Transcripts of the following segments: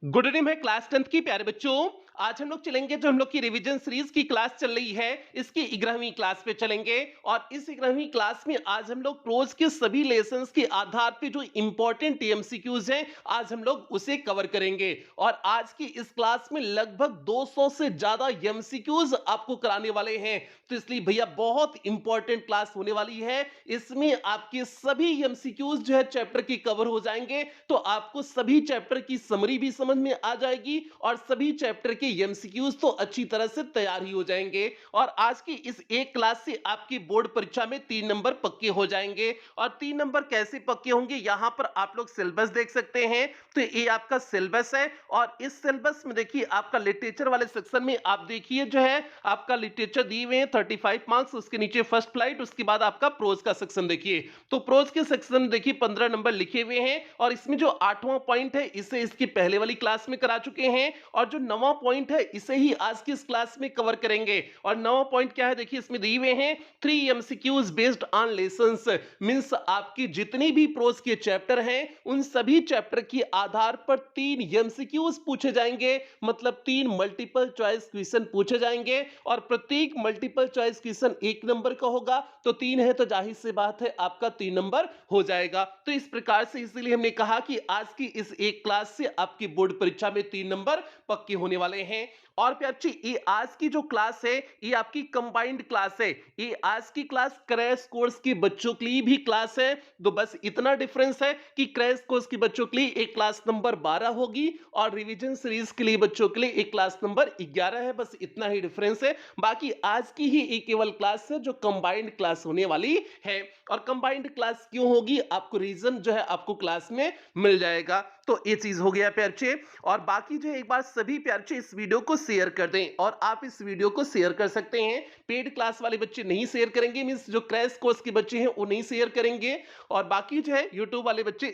Good evening है class 10th की प्यारे बच्चों। आज हम लोग चलेंगे जो हम लोग की रिवीजन सीरीज की क्लास चल रही है इसकी 11वीं क्लास पे चलेंगे। और इस 11वीं क्लास में आज हम लोग प्रोज के सभी लेसन्स के आधार पे जो इंपॉर्टेंट एमसीक्यूज हैं आज हम लोग उसे कवर करेंगे। और आज की इस क्लास में लगभग 200 से ज्यादा एमसीक्यूज आपको कराने वाले हैं। तो इसलिए भैया बहुत इंपॉर्टेंट क्लास होने वाली है। इसमें आपके सभी एमसीक्यूज जो है चैप्टर की कवर हो जाएंगे। तो आपको सभी चैप्टर की समरी भी समझ में आ जाएगी और सभी चैप्टर के एमसीक्यूज तो अच्छी तरह से तैयार ही हो जाएंगे। और आज की इस एक क्लास से आपकी बोर्ड परीक्षा में 3 नंबर पक्के हो जाएंगे। और 3 नंबर कैसे पक्के होंगे यहां पर आप लोग सिलेबस देख सकते हैं। तो ये आपका सिलेबस है और इस सिलेबस में देखिए आपका लिटरेचर वाले सेक्शन में आप देखिए जो है आपका लिटरेचर दिए हुए हैं 35 मार्क्स, उसके नीचे फर्स्ट फ्लाइट, उसके बाद आपका प्रोज का सेक्शन देखिए। तो प्रोज के सेक्शन में देखिए 15 नंबर लिखे हुए हैं और इसमें जो 8वां पॉइंट है इसे इसकी पहले वाली क्लास में करा चुके हैं और जो 9वां पॉइंट है इसे ही आज की इस क्लास में कवर करेंगे। और 9वां पॉइंट क्या है देखिए इसमें दिए हुए हैं 3 MCQs based on lessons. Means आपकी जितनी भी प्रोज के चैप्टर हैं उन सभी चैप्टर के आधार पर 3 एमसीक्यूज पूछे जाएंगे। मतलब 3 मल्टीपल चॉइस क्वेश्चन पूछे जाएंगे और प्रत्येक मल्टीपल चॉइस क्वेश्चन 1 नंबर का होगा। तो 3 है तो जाहिर सी बात है आपका 3 नंबर हो जाएगा। तो इस प्रकार से इसीलिए हमने कहा कि आज की इस एक क्लास से आपकी बोर्ड परीक्षा में 3 नंबर पक्के होने वाले हैं। और प्याची ये आज की जो क्लास है ये आपकी कंबाइंड क्लास है। ये आज की क्लास क्रैश कोर्स के बच्चों के लिए भी क्लास है। तो बस इतना डिफरेंस है कि क्रैश कोर्स के बच्चों के लिए एक क्लास नंबर 12 होगी और रिवीजन सीरीज के लिए बच्चों के लिए एक क्लास नंबर 11 है। बस इतना ही डिफरेंस है। बाकी आज की ही एक केवल क्लास है जो कंबाइंड क्लास होने वाली है। और कंबाइंड क्लास क्यों होगी आपको रीजन जो है आपको क्लास में मिल जाएगा। तो ये चीज हो गया प्यारचे। और बाकी जो एक बार सभी प्यारचे इस वीडियो को शेयर कर दें और आप इस वीडियो को शेयर कर सकते हैं। पेड क्लास वाले बच्चे नहीं शेयर करेंगे, मींस जो क्रैश कोर्स के बच्चे हैं वो नहीं शेयर करेंगे। और बाकी जो है यूट्यूब वाले बच्चे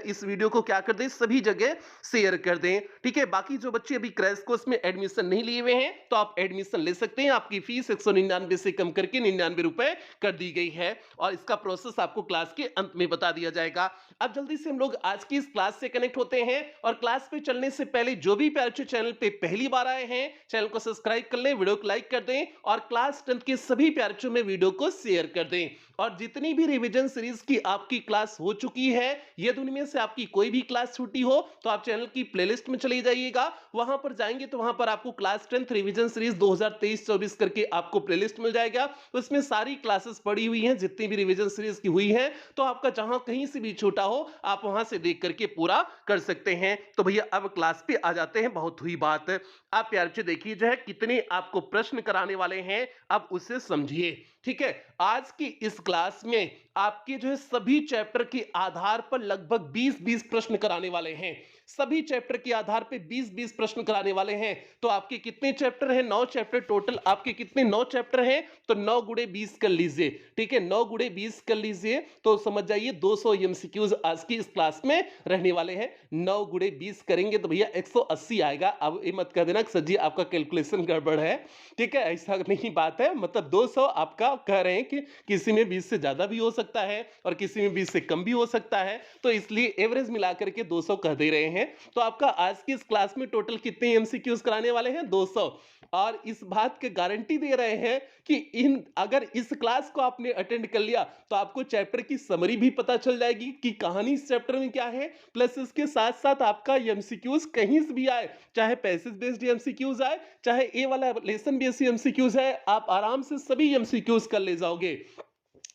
इस वीडियो को क्या कर दें सभी जगह शेयर कर दें। ठीक है, बाकी जो बच्चे अभी क्रैश कोर्स में एडमिशन नहीं लिए हुए हैं तो आप एडमिशन ले सकते हैं। आपकी फीस 199 से कम करके 99 रुपए कर दी गई है और इसका प्रोसेस आपको क्लास के अंत में बता दिया जाएगा। अब जल्दी से हम लोग आज की इस क्लास से कनेक्ट होते हैं। और क्लास पे चलने से पहले जो भी प्यारे चैनल पे पहली बार आए हैं चैनल को सब्सक्राइब कर लें, वीडियो को लाइक कर दें और क्लास 10th के सभी प्यारे में वीडियो को शेयर कर दें। और जितनी भी रिवीजन सीरीज की आपकी क्लास हो चुकी है यदि उनमें से आपकी कोई भी क्लास छूटी हो तो आप चैनल की प्लेलिस्ट में चले जाइएगा। वहां पर जाएंगे तो वहां पर आपको क्लास 10th रिवीजन सीरीज 2023-24 करके आपको प्लेलिस्ट मिल जाएगा। उसमें सारी क्लासेस पड़ी हुई हैं जितनी भी रिवीजन सीरीज की हुई है। तो आपका जहां कहीं से भी छोटा हो आप वहां से देख करके पूरा कर सकते हैं। तो भैया अब क्लास पे आ जाते हैं। बहुत हुई बात, आप प्यार से देखिए जो है कितने आपको प्रश्न कराने वाले हैं अब उसे समझिए। ठीक है, आज की इस क्लास में आपके जो है सभी चैप्टर के आधार पर लगभग 20-20 प्रश्न कराने वाले हैं। सभी चैप्टर के आधार पे 20-20 प्रश्न कराने वाले हैं। तो आपके कितने चैप्टर हैं? 9 चैप्टर टोटल। आपके कितने 9 चैप्टर हैं तो 9 गुणे 20 कर लीजिए। ठीक है, 9 गुणे 20 कर लीजिए तो समझ जाइए 200 एमसीक्यूज आज की इस क्लास में रहने वाले हैं। 9 गुणे 20 करेंगे तो भैया 180 आएगा। अब ये मत कह देना कि सर जी आपका कैलकुलेशन गड़बड़ है। ठीक है, ऐसा नहीं बात है। मतलब 200 आपका कह रहे हैं कि किसी में 20 से ज्यादा भी हो सकता है और किसी में 20 से कम भी हो सकता है। तो इसलिए एवरेज मिलाकर के 200 कह दे रहे हैं। तो आपका आज की इस क्लास में टोटल कितने एमसीक्यूज कराने वाले हैं? 200। और इस बात की गारंटी दे रहे हैं कि अगर इस क्लास को आपने अटेंड कर लिया तो आपको चैप्टर की समरी भी पता चल जाएगी कि कहानी इस चैप्टर में क्या है। प्लस इसके साथ साथ आपका एमसीक्यूज कहीं से भी आए, चाहे पैसेज बेस्ड एमसीक्यूज आए चाहे ए वाला लेसन बेस्ड एमसीक्यूज है, आप आराम से सभी एमसीक्यूज कर ले जाओगे।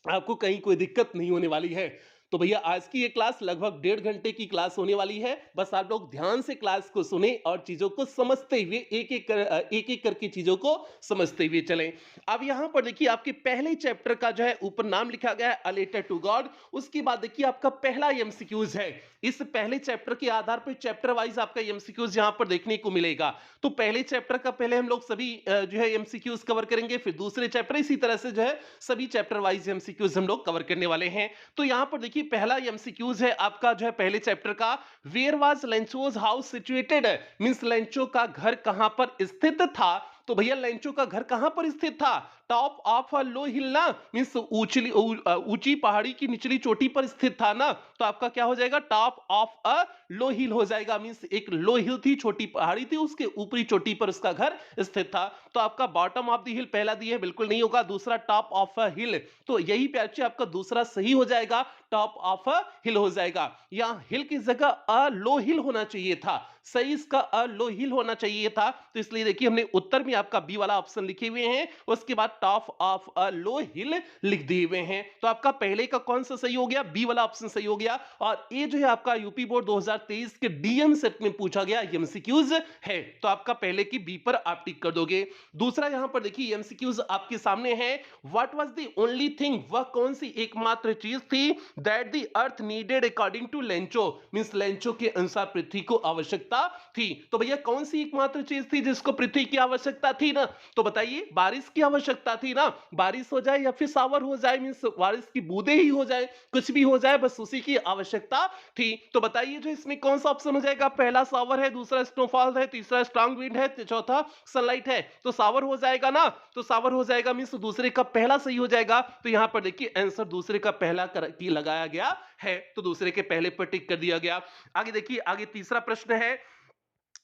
आपको कहीं कोई दिक्कत नहीं होने वाली है। तो भैया आज की ये क्लास लगभग 1.5 घंटे की क्लास होने वाली है। बस आप लोग ध्यान से क्लास को सुने और चीजों को समझते हुए एक एक करके चीजों को समझते हुए चलें। अब यहां पर देखिए आपके पहले चैप्टर का जो है ऊपर नाम लिखा गया है अ लेटर टू गॉड। उसके बाद देखिए आपका पहला एमसीक्यूज है। इस पहले चैप्टर के आधार पर चैप्टर वाइज आपका एमसीक्यूज यहां पर देखने को मिलेगा। तो पहले चैप्टर का पहले हम लोग सभी जो है एमसीक्यूज कवर करेंगे, फिर दूसरे चैप्टर, इसी तरह से जो है सभी चैप्टर वाइज एमसीक्यूज हम लोग कवर करने वाले हैं। तो यहां पर देखिए पहला एमसीक्यूज है आपका जो है पहले चैप्टर का, where was Lencho's house situated. Means Lencho का घर कहां पर स्थित था। तो भैया लेंचो का घर कहां पर स्थित था? टॉप ऑफ अ लो हिल ना, मीन्स ऊंची पहाड़ी की निचली चोटी पर स्थित था ना, तो आपका क्या हो जाएगा, टॉप ऑफ अ लो हिल हो जाएगा। मीन्स एक लो हिल थी, छोटी पहाड़ी थी, उसके ऊपरी चोटी पर उसका घर स्थित था। तो आपका बॉटम ऑफ द हिल पहला दिए बिल्कुल नहीं होगा, दूसरा टॉप ऑफ अ हिल, तो यही प्यारे आपका दूसरा सही हो जाएगा, टॉप ऑफ अ हिल हो जाएगा। यहां हिल की जगह अ लो हिल होना चाहिए था, सही इसका अ लो हिल होना चाहिए था। तो इसलिए देखिए हमने उत्तर में आपका बी वाला ऑप्शन लिखे हुए हैं, उसके बाद टॉप ऑफ अ लो हिल लिख दिए हुए हैं। तो आपका पहले का कौन सा सही हो गया, बी वाला ऑप्शन सही हो गया। और ये जो है आपका यूपी बोर्ड 2023 के डीएम सेट में पूछा गया एमसीक्यूज है, तो आपका पहले की बी पर आप टिक कर दोगे। दूसरा यहां पर देखिए एमसीक्यूज आपके सामने है, what was the only thing, वह कौन सी एकमात्र चीज थी that the earth needed according to Lencho, means Lencho के अनुसार पृथ्वी को आवश्यकता थी। तो भैया कौन सी एकमात्र चीज थी जिसको पृथ्वी की आवश्यकता थी ना, तो बताइए, बारिश की आवश्यकता थी ना, बारिश हो जाए या फिर सावर हो जाए, मींस बारिश की बूंदें ही हो जाए, कुछ भी हो जाए, बस उसी की आवश्यकता थी। तो बताइए जो इसमें कौन सा ऑप्शन हो जाएगा, पहला सावर है, दूसरा स्नोफॉल है, तीसरा स्ट्रांग विंड है, चौथा सनलाइट है, तो सावर हो जाएगा ना, तो सावर हो जाएगा, मींस दूसरे का पहला सही हो जाएगा। तो यहां पर देखिए आंसर दूसरे का पहला की लगाया गया है, तो दूसरे के पहले पर टिक कर दिया गया। आगे देखिए, आगे तीसरा प्रश्न है,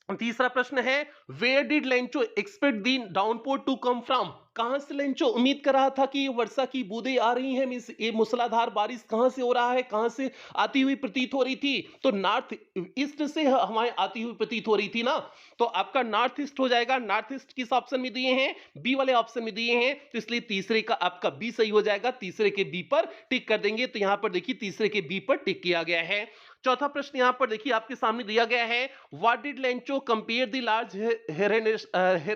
तीसरा प्रश्न है, where did Lencho expect the downpour to come from, कहां से लेंचो उम्मीद कर रहा था कि ये वर्षा की बूंदें आ रही हैं, मींस ये मूसलाधार बारिश कहां से हो रहा है, कहां से आती हुई प्रतीत हो रही थी, तो नॉर्थ ईस्ट से हमारे आती हुई प्रतीत हो रही थी ना, तो आपका नॉर्थ ईस्ट हो जाएगा। नॉर्थ ईस्ट किस ऑप्शन में दिए हैं, बी वाले ऑप्शन में दिए हैं, तो इसलिए तीसरे का आपका बी सही हो जाएगा, तीसरे के बी पर टिक कर देंगे। तो यहां पर देखिए तीसरे के बी पर टिक किया गया है। चौथा प्रश्न यहां पर देखिए आपके सामने दिया गया है, what did Lencho compare the large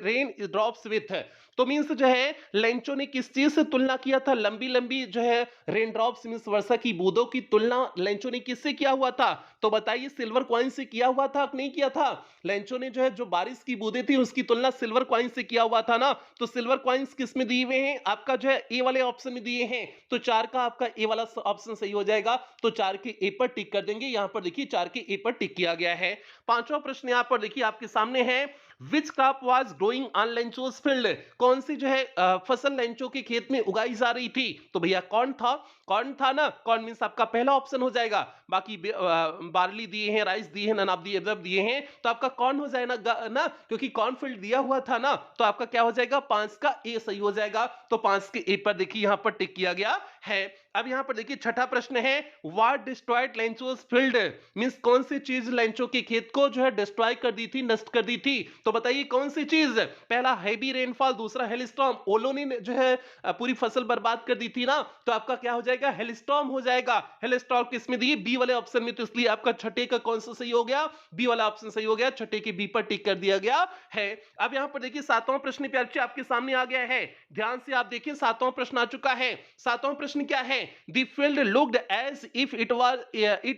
rain drops with, तो मींस जो है लेंचो ने किस चीज से तुलना किया था, लंबी लंबी जो है रेन ड्रॉप्स मींस वर्षा की बूंदों की तुलना लेंचो ने किससे किया हुआ था, तो बताइए सिल्वर कॉइन से किया हुआ था कि नहीं किया था, लेंचो ने जो है जो बारिश की बूंदें थी उसकी तुलना सिल्वर कॉइन से किया हुआ था ना, तो सिल्वर कॉइन्स किस में दिए हुए हैं, आपका जो है ए वाले ऑप्शन में दिए हैं, तो चार का आपका ए वाला ऑप्शन सही हो जाएगा, तो चार के ए पर टिक कर देंगे। यहां पर देखिए चार के ए पर टिक किया गया है। पांचवा प्रश्न यहां पर देखिए आपके सामने है, which crop was growing on Lencho's field, कौन सी जो है फसल लेंचो के खेत में उगाई जा रही थी, तो भैया कौन था, कौन था ना, कौन मींस आपका पहला ऑप्शन हो जाएगा। बाकी बार्ली दिए हैं, राइस दिए हैं, नन ऑफ द अबव दिए हैं, तो आपका कौन हो जाएगा ना, क्योंकि कॉर्नफील्ड दिया हुआ था ना, तो आपका क्या हो जाएगा, पांच का ए सही हो जाएगा, तो पांच के ए पर देखिए यहां पर टिक किया गया है। अब यहां पर देखिए छठा प्रश्न है, व्हाट डिस्ट्रॉयड लेंचोस फील्ड, मींस कौन सी चीज लेंचो के खेत को जो है डिस्ट्रॉय कर दी थी, नष्ट कर दी थी, तो बताइए कौन सी चीज, पहला हैवी रेनफॉल, दूसरा हेलस्टॉर्म, ओलो ने जो है पूरी फसल बर्बाद कर दी थी ना, तो आपका क्या हो जाएगा, हेलस्टॉर्म हो जाएगा। हेलस्टॉर्म किस में दिए, बी वाले ऑप्शन में, तो इसलिए आपका छठे का कौन सा सही हो गया, बी वाला ऑप्शन सही हो गया, छठे के बी पर टिक कर दिया गया है। अब यहां पर देखिए सातवां प्रश्न प्यारे आपके सामने आ गया है, ध्यान से आप देखिए सातवां प्रश्न आ चुका है। सातवां प्रश्न क्या है, the field looked as if it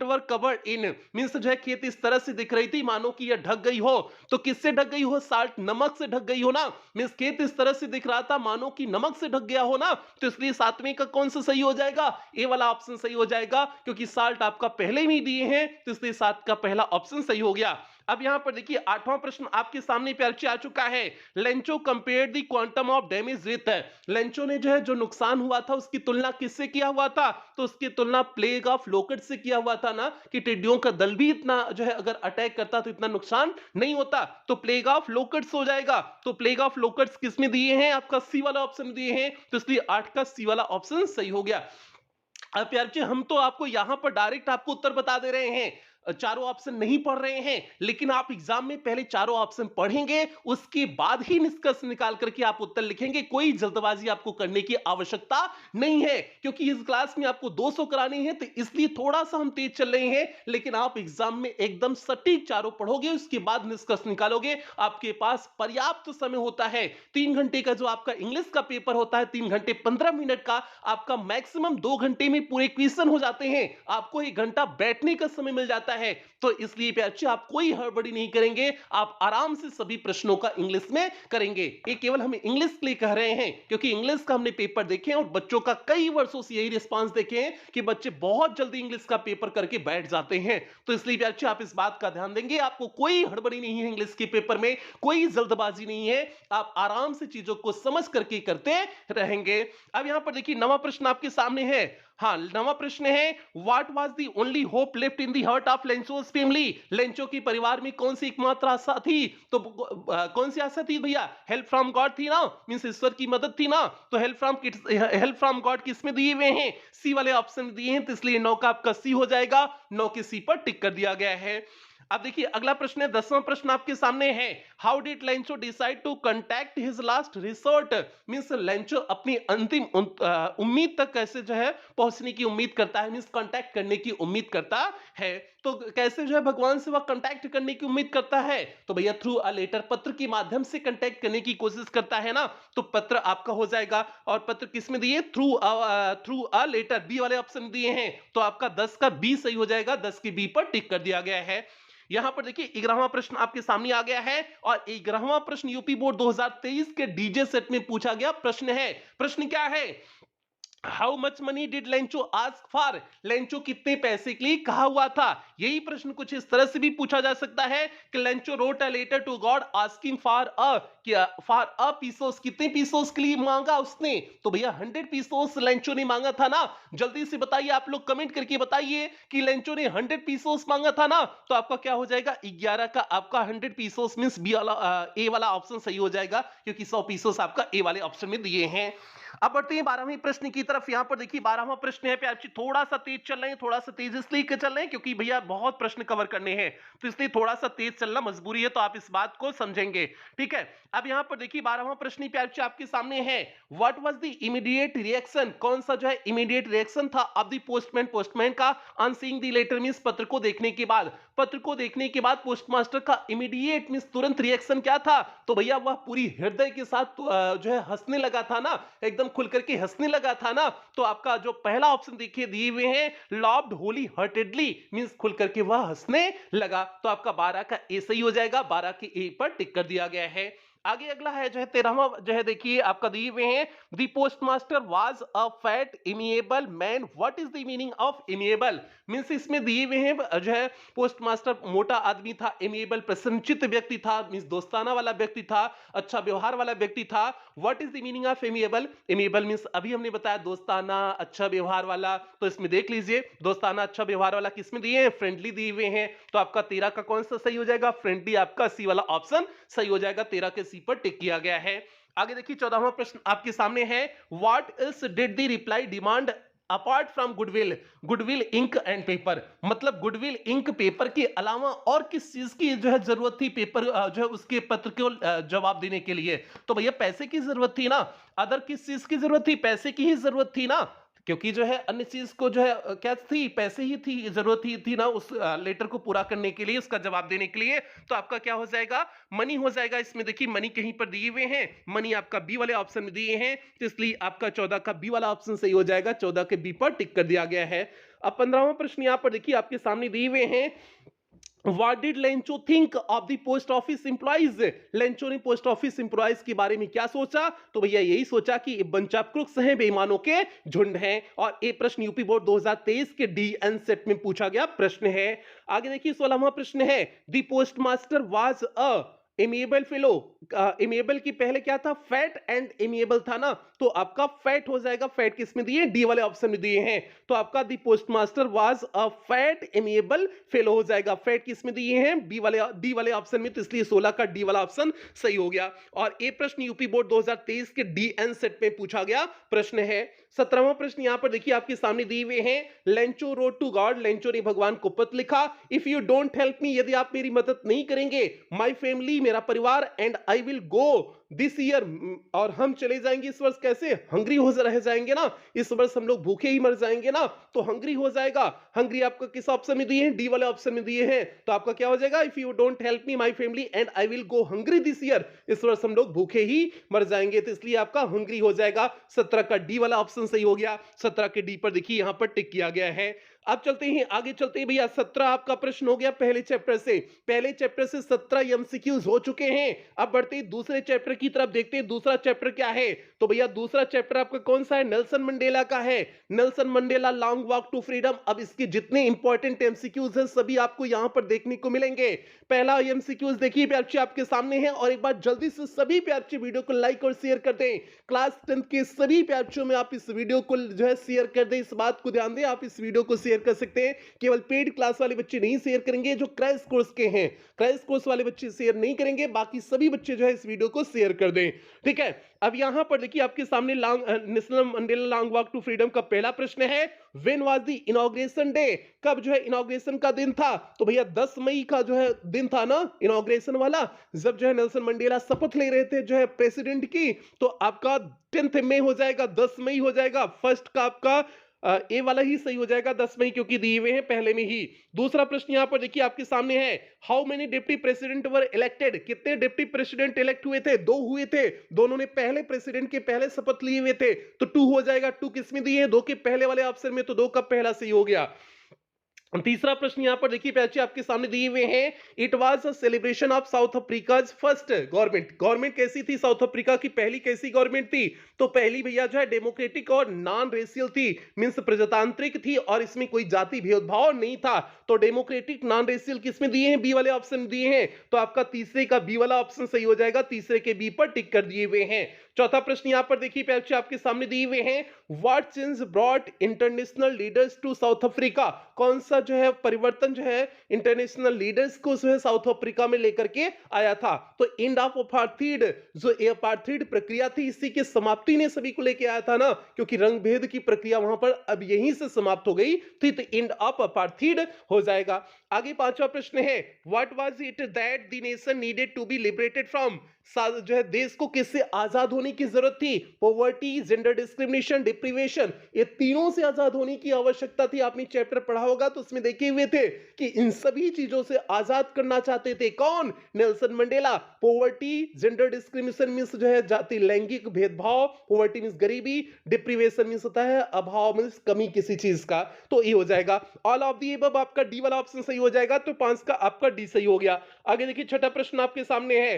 were covered in, means जो है खेत इस तरह से दिख रही थी मानो कि यह ढक गई हो, तो किससे ढक गई हो, साल्ट नमक से ढक गई हो ना, मींस खेत इस तरह से दिख रहा था मानो कि नमक से ढक गया हो ना, तो इसलिए सातवें का कौन सा सही हो जाएगा, ए वाला ऑप्शन सही हो जाएगा, क्योंकि साल्ट आपका पहले ही दिए हैं, तो इसलिए सात का पहला ऑप्शन सही हो गया। अब यहां पर देखिए आठवां प्रश्न आपके सामने प्यारे आ चुका है, Lencho compare the quantum of damage with, Lencho ने जो है जो नुकसान हुआ था उसकी तुलना किससे किया हुआ था, तो उसकी तुलना प्लेग ऑफ लोकट से किया हुआ था ना, कि टिड्डियों का दल भी इतना जो है अगर अटैक करता तो इतना नुकसान नहीं होता, तो प्लेग ऑफ लोकट्स हो जाएगा। तो प्लेग ऑफ लोकट्स किसमें दिए हैं, आपका सी वाला ऑप्शन दिए हैं, तो इसलिए 8 का सी वाला ऑप्शन सही हो गया। अब प्यार जी हम तो आपको यहां पर डायरेक्ट आपको उत्तर बता दे रहे हैं, चारों ऑप्शन नहीं पढ़ रहे हैं, लेकिन आप एग्जाम में पहले चारों ऑप्शन पढ़ेंगे, उसके बाद ही निष्कर्ष निकाल करके आप उत्तर लिखेंगे। कोई जल्दबाजी आपको करने की आवश्यकता नहीं है, क्योंकि इस क्लास में आपको 200 करानी है, तो इसलिए थोड़ा सा हम तेज चल रहे हैं, लेकिन आप एग्जाम में एकदम सटीक चारों पढ़ोगे, उसके बाद निष्कर्ष निकालोगे। आपके पास पर्याप्त समय होता है, 3 घंटे का जो आपका इंग्लिश का पेपर होता है, 3 घंटे 15 मिनट का, आपका मैक्सिमम 2 घंटे में पूरे क्वेश्चन हो जाते हैं, आपको 1 घंटा बैठने का समय मिल जाता जाता है। तो इसलिए प्यारे बच्चों आप कोई हड़बड़ी नहीं करेंगे, आप आराम से सभी प्रश्नों का इंग्लिश में करेंगे। ये केवल हम इंग्लिश के लिए कह रहे हैं क्योंकि इंग्लिश का हमने पेपर देखे हैं और बच्चों का कई वर्षों से यही रिस्पांस देखे हैं कि बच्चे बहुत जल्दी इंग्लिश का पेपर करके बैठ जाते हैं। तो इसलिए प्यारे बच्चों आप इस बात का ध्यान देंगे, आपको कोई हड़बड़ी नहीं है इंग्लिश के पेपर में, कोई जल्दबाजी नहीं है, आप आराम से चीजों को समझ करके करते रहेंगे। अब यहां पर देखिए नवा प्रश्न आपके सामने है। हाँ, नवा प्रश्न है, what was the only hope left in the heart of Lencho's family? Lencho की परिवार में कौन सी एकमात्र आशा थी? तो कौन सी आशा थी भैया? हेल्प फ्रॉम गॉड थी ना, मींस ईश्वर की मदद थी ना। तो हेल्प फ्रॉम गॉड किस में दिए हुए हैं? सी वाले ऑप्शन दिए हैं, तो इसलिए 9 का आपका सी हो जाएगा, 9 के सी पर टिक कर दिया गया है। अब देखिए अगला प्रश्न है, 10वां प्रश्न आपके सामने है, how did Lencho decide to contact his last resort? Means Lencho अपनी अंतिम उम्मीद तक कैसे जो है पहुंचने की उम्मीद करता है, मींस कांटेक्ट करने की उम्मीद करता है। तो कैसे जो है भगवान से वह कांटेक्ट करने की उम्मीद करता है? तो भैया थ्रू अ लेटर, पत्र के माध्यम से कांटेक्ट करने की कोशिश करता है ना, तो पत्र आपका हो जाएगा। और पत्र किसमें दिए? थ्रू अ लेटर, बी वाले ऑप्शन दिए हैं, तो आपका 10 का बी सही हो जाएगा, 10 के बी पर टिक कर दिया गया है। यहां पर देखिए 11वां प्रश्न आपके सामने आ गया है और 11वां प्रश्न यूपी बोर्ड 2023 के डीजे सेट में पूछा गया प्रश्न है। प्रश्न क्या है? How much money did Lencho ask for? Lencho कितने पैसे के लिए कहा हुआ था? यही प्रश्न कुछ इस तरह से भी पूछा जा सकता है कि Lencho wrote a letter to God asking for a pesos, कितने पीसोस के लिए मांगा उसने? तो भैया 100 पीसोस लेंचो ने मांगा था ना। जल्दी से बताइए, आप लोग कमेंट करके बताइए कि लेंचो ने 100 पीसोस मांगा था ना। तो आपका क्या हो जाएगा? 11 का आपका 100 पीसोस मींस बी वाला ए वाला ऑप्शन सही हो जाएगा, क्योंकि 100 पीसोस आपका ए वाले ऑप्शन में दिए हैं। अब बढ़ते हैं 12वें प्रश्न की तरफ। यहां पर देखिए 12वां प्रश्न है प्यार, थोड़ा सा तेज चल रहे हैं, थोड़ा सा तेज इसलिए चल रहे हैं क्योंकि भैया बहुत प्रश्न कवर करने हैं, तो इसलिए थोड़ा सा तेज चलना मजबूरी है, तो आप इस बात को समझेंगे, ठीक है। अब यहां पर देखिए 12वां प्रश्न प्यार आपके सामने है, what was the immediate reaction? कौन सा जो है इमीडिएट रिएक्शन था ऑफ द पोस्टमैन का on seeing the letter, means पत्र को देखने के बाद। पत्र को देखने के बाद पोस्टमास्टर का इमीडिएट मींस तुरंत रिएक्शन क्या था? तो भैया वह पूरी हृदय के साथ जो है हंसने लगा था ना, एकदम खुल करके हंसने लगा था ना। तो आपका जो पहला ऑप्शन देखिए दिए हुए हैं, लव्ड होली हार्टेडली, मींस खुल करके वह हंसने लगा। तो आपका 12 का ए सही हो जाएगा, 12 के ए पर टिक कर दिया गया है। आगे अगला है जो है 13वां जो है देखिए आपका दिए हुए हैं, the postmaster was a fat amiable man, what is the meaning of amiable? Means इसमें दिए हुए हैं जो है पोस्टमास्टर मोटा आदमी था, इमिएबल प्रसन्नचित्त व्यक्ति था, मींस दोस्ताना वाला व्यक्ति था, अच्छा व्यवहार वाला व्यक्ति था। What is the meaning of amiable? Amiable means अभी हमने बताया दोस्ताना, अच्छा व्यवहार वाला, तो इसमें देख लीजिए दोस्ताना अच्छा व्यवहार वाला किसमें दिए हैं? फ्रेंडली दिए हुए हैं। तो आपका 13 का कौन सा सही हो जाएगा? फ्रेंडली आपका सी वाला ऑप्शन सही हो जाएगा, 13 के सी पर टिक किया गया है। आगे देखिए 14वां प्रश्न आपके सामने है, what else did the reply demand apart from goodwill? Goodwill ink and paper, मतलब गुडविल इंक पेपर के अलावा और किस चीज की जो है जरूरत थी पेपर जो है उसके पत्र को जवाब देने के लिए? तो भैया पैसे की जरूरत थी ना, अदर किस चीज की जरूरत थी? पैसे की ही जरूरत थी ना, क्योंकि जो है अन्य चीज को जो है क्या थी? पैसे ही थी, जरूरत ही थी ना उस लेटर को पूरा करने के लिए, उसका जवाब देने के लिए। तो आपका क्या हो जाएगा? मनी हो जाएगा। इसमें देखिए मनी कहीं पर दिए हुए हैं, मनी आपका बी वाले ऑप्शन में दिए हैं, तो इसलिए आपका 14 का बी वाला ऑप्शन सही हो जाएगा, 14 के बी पर टिक कर दिया गया है। अब 15वां प्रश्न यहां पर देखिए आपके सामने दिए हुए हैं, What did Lencho think of the post office employees? Lencho ने पोस्ट ऑफिस एम्प्लॉइज के बारे में क्या सोचा? तो भैया यही सोचा कि बंच ऑफ क्रुक्स हैं, बेईमानों के झुंड हैं। और ये प्रश्न यूपी बोर्ड 2023 के डीएन सेट में पूछा गया प्रश्न है। आगे देखिए 16वां प्रश्न है, the postmaster was a amiable fellow. Amiable की पहले क्या था? फैट एंड एमिएबल था ना, तो आपका फैट हो जाएगा। फैट किसमें दिए? डी वाले ऑप्शन में दिए हैं, तो आपका the postmaster was a fat amiable fellow हो जाएगा। फैट किसमें दिए हैं? डी वाले ऑप्शन में, तो इसलिए 16 का डी वाला ऑप्शन सही हो गया। और ये प्रश्न यूपी बोर्ड 2023 के डीएन सेट में पूछा गया प्रश्न है। 17वां प्रश्न यहां पर देखिए आपके सामने दिए हुए हैं, Lencho wrote to God, Lencho ने भगवान को पत्र लिखा, if you don't help me, यदि आप मेरी मदद नहीं करेंगे, माय फैमिली, मेरा परिवार, and I will go this year, और हम चले जाएंगे इस वर्ष, कैसे? हंग्री हो रह जाएंगे ना, इस वर्ष हम लोग भूखे ही मर जाएंगे ना, तो हंग्री हो जाएगा। हंग्री आपका किस ऑप्शन में दिए हैं? डी वाले ऑप्शन में दिए हैं, तो आपका क्या हो जाएगा? If you don't help me my family and I will go hungry this year, इस वर्ष हम लोग भूखे ही मर जाएंगे, तो इसलिए आपका हंग्री हो जाएगा। 17 का डी वाला ऑप्शन सही हो गया, 17 के डी पर देखिए यहां पर टिक किया गया है। अब चलते हैं आगे, चलते हैं भैया। 17 आपका प्रश्न हो गया पहले चैप्टर से। पहले चैप्टर से 17 एमसीक्यूज हो चुके हैं। अब बढ़ते हैं दूसरे चैप्टर की तरफ, देखते हैं दूसरा चैप्टर क्या है। तो भैया दूसरा चैप्टर आपका कौन सा है? नेल्सन मंडेला का है। Nelson Mandela long walk to freedom. अब इसके जितने इंपॉर्टेंट एमसीक्यूज हैं सभी आपको यहां पर देखने को मिलेंगे। पहला एमसीक्यूज देखिए प्यार बच्चे आपके सामने है, और एक बार जल्दी से सभी प्यार बच्चे वीडियो को लाइक और शेयर कर दें। क्लास 10 के सभी प्यार बच्चों में आप इस वीडियो को जो है शेयर कर दें। इस बात को ध्यान दें, आप इस वीडियो को शेयर कर सकते हैं। केवल पेड क्लास वाले बच्चे नहीं शेयर करेंगे, जो क्रैश कोर्स के हैं, क्रैश कोर्स वाले बच्चे शेयर नहीं करेंगे, बाकी सभी बच्चे जो है इस वीडियो को शेयर कर दें। ठीक है, अब यहां पर देखिए आपके सामने national Mandela long walk to freedom का पहला प्रश्न है, when was the inauguration day? कब जो है इनॉग्रेशन का दिन था? तो भैया 10 मई का जो है दिन था ना इनॉग्रेशन वाला, जब जो है नेल्सन मंडेला शपथ ले रहे थे जो है प्रेसिडेंट की। तो आपका 10th मई हो जाएगा, 10 मई हो जाएगा। फर्स्ट का आपका ए वाला ही सही हो जाएगा, 10 मई, क्योंकि दिए हुए हैं पहले में ही। दूसरा प्रश्न यहां पर देखिए आपके सामने है, how many deputy president were elected? कितने डिप्टी प्रेसिडेंट इलेक्ट हुए थे? 2 हुए थे। दोनों ने पहले प्रेसिडेंट के पहले शपथ लिए हुए थे, तो 2 हो जाएगा। 2 किस में दिए हैं? 2 के पहले वाले ऑप्शन में, तो 2 का पहला सही हो गया। तीसरा प्रश्न यहां पर देखिए बच्चे आपके सामने दिए हुए हैं, it was a celebration of south Africa's first government. Government कैसी थी साउथ अफ्रीका की? पहली कैसी गवर्नमेंट थी? तो पहली भैया जो है डेमोक्रेटिक और नॉन रेशियल थी, मींस प्रजातांत्रिक थी, और इसमें कोई जाति भेदभाव नहीं था। तो डेमोक्रेटिक नॉन रेशियल किसमें दिए हैं? बी वाले ऑप्शन दिए हैं, तो आपका तीसरे का बी वाला ऑप्शन सही हो जाएगा। तीसरे के बी पर टिक कर दिए हुए हैं। चौथा प्रश्न यहां पर देखिए बच्चे आपके सामने दिए हुए हैं, what change brought international leaders to South Africa? कौन सा जो है परिवर्तन जो है इंटरनेशनल लीडर्स को जो है साउथ अफ्रीका में लेकर के आया था? तो एंड ऑफ अपार्थीड, जो अपार्थीड प्रक्रिया थी, इसी की समाप्ति ने सभी को लेके आया था ना, क्योंकि रंग भेद की प्रक्रिया वहां पर अब यहीं से समाप्त हो गई थी, तो एंड ऑफ अपार्थीड हो जाएगा। आगे पांचवा प्रश्न है, what was it that the nation needed to be liberated from? जो है देश को किससे आजाद होने की जरूरत थी? पॉवर्टी, जेंडर डिस्क्रिमिनेशन, डिप्रीवेशन, ये तीनों से आजाद होने की आवश्यकता थी। आपने चैप्टर पढ़ा होगा तो उसमें देखे हुए थे कि इन सभी चीजों से आजाद करना चाहते थे कौन? Nelson Mandela. Poverty, gender discrimination means जो है जाति लैंगिक भेदभाव, पॉवर्टी मींस गरीबी, डिप्रीवेशन मींस होता है अभाव मींस कमी किसी चीज का, तो ये हो जाएगा। ऑल ऑफ दी अबव आपका डी वाला ऑप्शन सही हो जाएगा, तो 5 का आपका डी सही हो गया। आगे देखिए छठा प्रश्न आपके सामने है,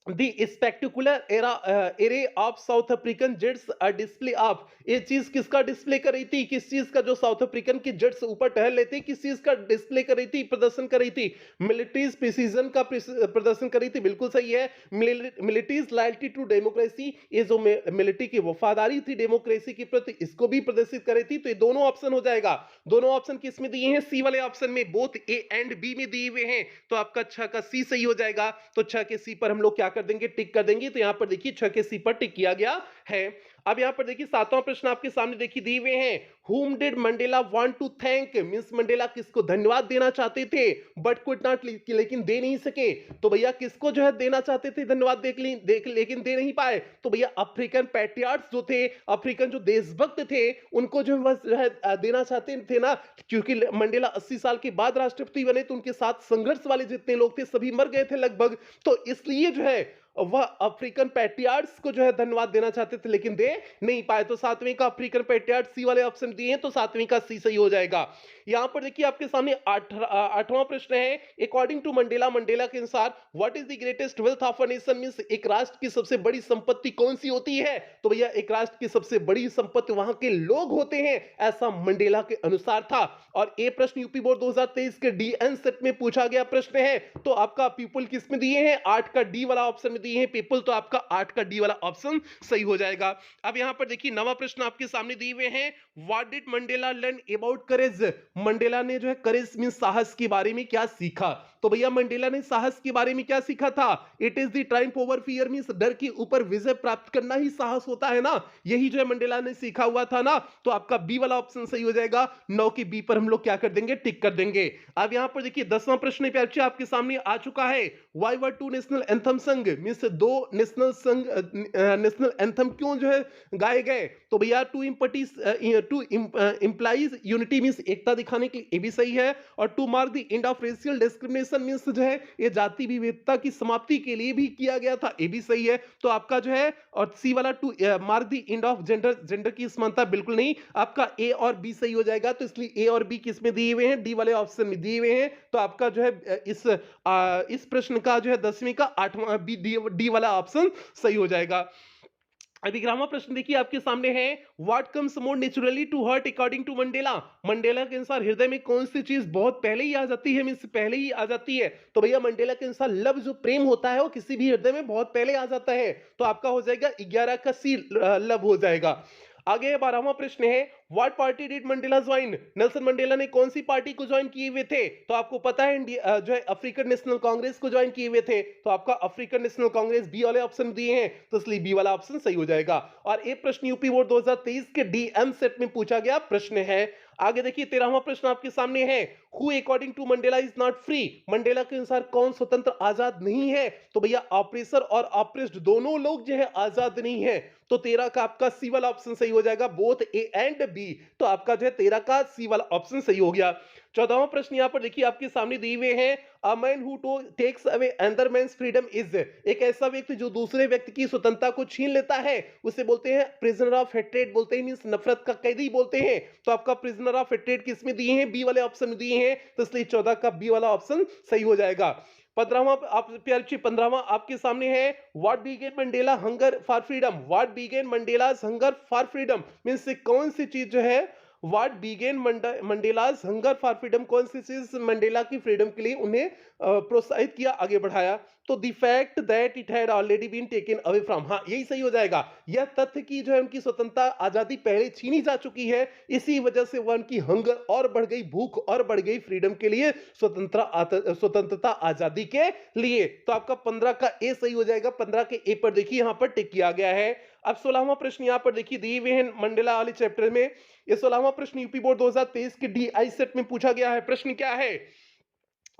The spectacular array of South African jets a display of, ये चीज किसका डिस्प्ले कर रही थी? किस चीज का? जो साउथ अफ्रीकन की जेट्स ऊपर टहल लेते, किस चीज का डिस्प्ले कर रही थी, प्रदर्शन कर रही थी? मिलिट्रीज प्रिसीजन का प्रदर्शन कर रही थी, बिल्कुल सही है। मिलिट्रीज लॉयल्टी टू डेमोक्रेसी, ये जो मिलिट्री की वफादारी थी डेमोक्रेसी के प्रति, इसको भी प्रदर्शित कर रही थी। तो ये दोनों ऑप्शन हो जाएगा। दोनों ऑप्शन किस में दिए हैं? सी वाले ऑप्शन में, बोथ ए एंड बी में दिए हुए हैं, तो आपका 6 का सी सही हो जाएगा। तो 6 के सी पर हम लोग क्या कर देंगे? टिक कर देंगे। तो यहां पर देखिए 6 के सी पर टिक किया गया है। अब यहां पर देखिए सातवां प्रश्न आपके सामने देखिए दिए हुए हैं, whom did Mandela want to thank? Means Mandela किसको धन्यवाद देना चाहते थे बट कुड नॉट, लेकिन दे नहीं सके। तो भैया किसको जो है देना चाहते थे धन्यवाद, लेकिन दे नहीं पाए? तो भैया अफ्रीकन पैट्रियट्स जो थे, अफ्रीकन जो देशभक्त थे, उनको जो बस जो है देना चाहते थे ना, क्योंकि मंडेला 80 साल के बाद राष्ट्रपति बने, तो उनके साथ संघर्ष वाले जितने लोग थे सभी मर गए थे लगभग, तो इसलिए जो है वह अफ्रीकन पैट्रियट्स को जो है धन्यवाद देना चाहते थे, लेकिन दे नहीं पाए। तो सातवीं का अफ्रीकन पैट्रियट सी वाले ऑप्शन दिए हैं, तो सातवीं का सी सही हो जाएगा। यहां पर देखिए आपके सामने आठवां प्रश्न है, अकॉर्डिंग टू मंडेला, मंडेला के अनुसार what is the greatest wealth of a nation? Means एक राष्ट्र की सबसे बड़ी संपत्ति कौन सी होती है? तो भैया एक राष्ट्र की सबसे बड़ी संपत्ति वहां के लोग होते हैं, ऐसा मंडेला के अनुसार था। और ये प्रश्न यूपी बोर्ड 2023 के डीएन सेट में पूछा गया प्रश्न है। तो आपका पीपल किस में दिए हैं? 8 का डी वाला ऑप्शन में दिए हैं पीपल, तो आपका 8 का डी वाला ऑप्शन सही हो जाएगा। अब यहां पर देखिए नवा प्रश्न आपके सामने दिए हुए हैं, what did Mandela learn about courage? Mandela ने जो है करेज मींस साहस के बारे में क्या सीखा? तो भैया मंडेला ने साहस के बारे में क्या सीखा था? It is the Triumph over fear, means डर के ऊपर विजय प्राप्त करना ही साहस होता है ना, यही जो है मंडेला ने सीखा हुआ था ना, तो आपका बी वाला ऑप्शन सही हो जाएगा। 9 के बी पर हम लोग क्या कर देंगे? टिक कर देंगे। अब यहां पर देखिए 10वां प्रश्न पे आपके सामने आ चुका है, why were two national anthem sung? Means दो नेशनल संग नेशनल एंथम क्यों जो है गाए गए? तो भैया टू इम्प्लाइज यूनिटी मींस एकता दिखाने के लिए, ये भी सही है। और to mark the end of racial discrimination means जो है ये जाति विविधता की समाप्ति के लिए भी किया गया था, ये भी सही है। तो आपका जो है और सी वाला to mark the end of gender, gender की समानता बिल्कुल नहीं, आपका ए और बी सही हो जाएगा। तो इसलिए ए और बी किस में दिए हुए हैं, डी वाले ऑप्शन में दिए हुए हैं। तो आपका जो है इस प्रश्न का जो है 10वीं का 8वां डी वाला ऑप्शन सही हो जाएगा। अभी 11वां प्रश्न देखिए आपके सामने है, what comes more naturally to heart according to Mandela. Mandela के अनुसार हृदय में कौन सी चीज बहुत पहले ही आ जाती है, मींस पहले ही आ जाती है। तो भैया मंडेला के अनुसार लव जो प्रेम होता है वो किसी भी हृदय में बहुत पहले आ जाता है। तो आपका हो जाएगा 11 का सी लव हो जाएगा। आगे 12वां प्रश्न है, what party did Mandela join. Nelson Mandela ने कौन सी पार्टी को ज्वाइन किए हुए थे। तो आपको पता है जो है अफ्रीकन नेशनल कांग्रेस को ज्वाइन किए हुए थे। तो आपका अफ्रीकन नेशनल कांग्रेस बी वाले ऑप्शन दिए हैं, तो इसलिए बी वाला ऑप्शन सही हो जाएगा। और एक प्रश्न यूपी बोर्ड 2023 के डीएम सेट में पूछा गया प्रश्न है। आगे देखिए 13वां प्रश्न आपके सामने है, who according to Mandela is not free. Mandela के अनुसार कौन स्वतंत्र आजाद नहीं है। तो भैया ऑपरेसर और ऑपरेस्ड दोनों लोग जो है आजाद नहीं है। तो 13 का आपका सी वाला ऑप्शन सही हो जाएगा, बोथ ए एंड बी। तो आपका जो है 13 का सी वाला ऑप्शन सही हो गया। 14वां प्रश्न यहां पर देखिए आपके सामने दिए हुए हैं, a man who takes away another man's freedom is. एक ऐसा व्यक्ति जो दूसरे व्यक्ति की स्वतंत्रता को छीन लेता है उसे बोलते हैं प्रिजनर ऑफ हेट्रेड बोलते हैं, मींस नफरत का कैदी बोलते हैं। तो आपका प्रिजनर ऑफ हेट्रेड किसमें दिए हैं, बी वाले ऑप्शन में दिए हैं। तो इसलिए 14 का बी वाला ऑप्शन सही हो जाएगा। 15वां आप प्यार 15वां आपके सामने है, what began Mandela hunger for freedom. What began Mandela's hunger for freedom means कौन सी चीज जो है, what began Mandela's hunger for freedom, कौन सी चीज मंडेला की फ्रीडम के लिए उन्हें प्रोत्साहित किया, आगे बढ़ाया। तो the fact that it had already been taken away from, हाँ यही सही हो जाएगा। यह तथ्य की जो है उनकी स्वतंत्रता आजादी पहले छीनी जा चुकी है, इसी वजह से वह उनकी हंगर और बढ़ गई, भूख और बढ़ गई फ्रीडम के लिए, स्वतंत्रता आजादी के लिए। तो आपका 15 का ए सही हो जाएगा। 15 के ए पर देखिए यहां पर टिक किया गया है। अब 16वां प्रश्न यहां पर देखिए दिए हुए हैं मंडेला वाले चैप्टर में। ये 16वां प्रश्न यूपी बोर्ड 2023 के डीआई सेट में पूछा गया है। प्रश्न क्या है,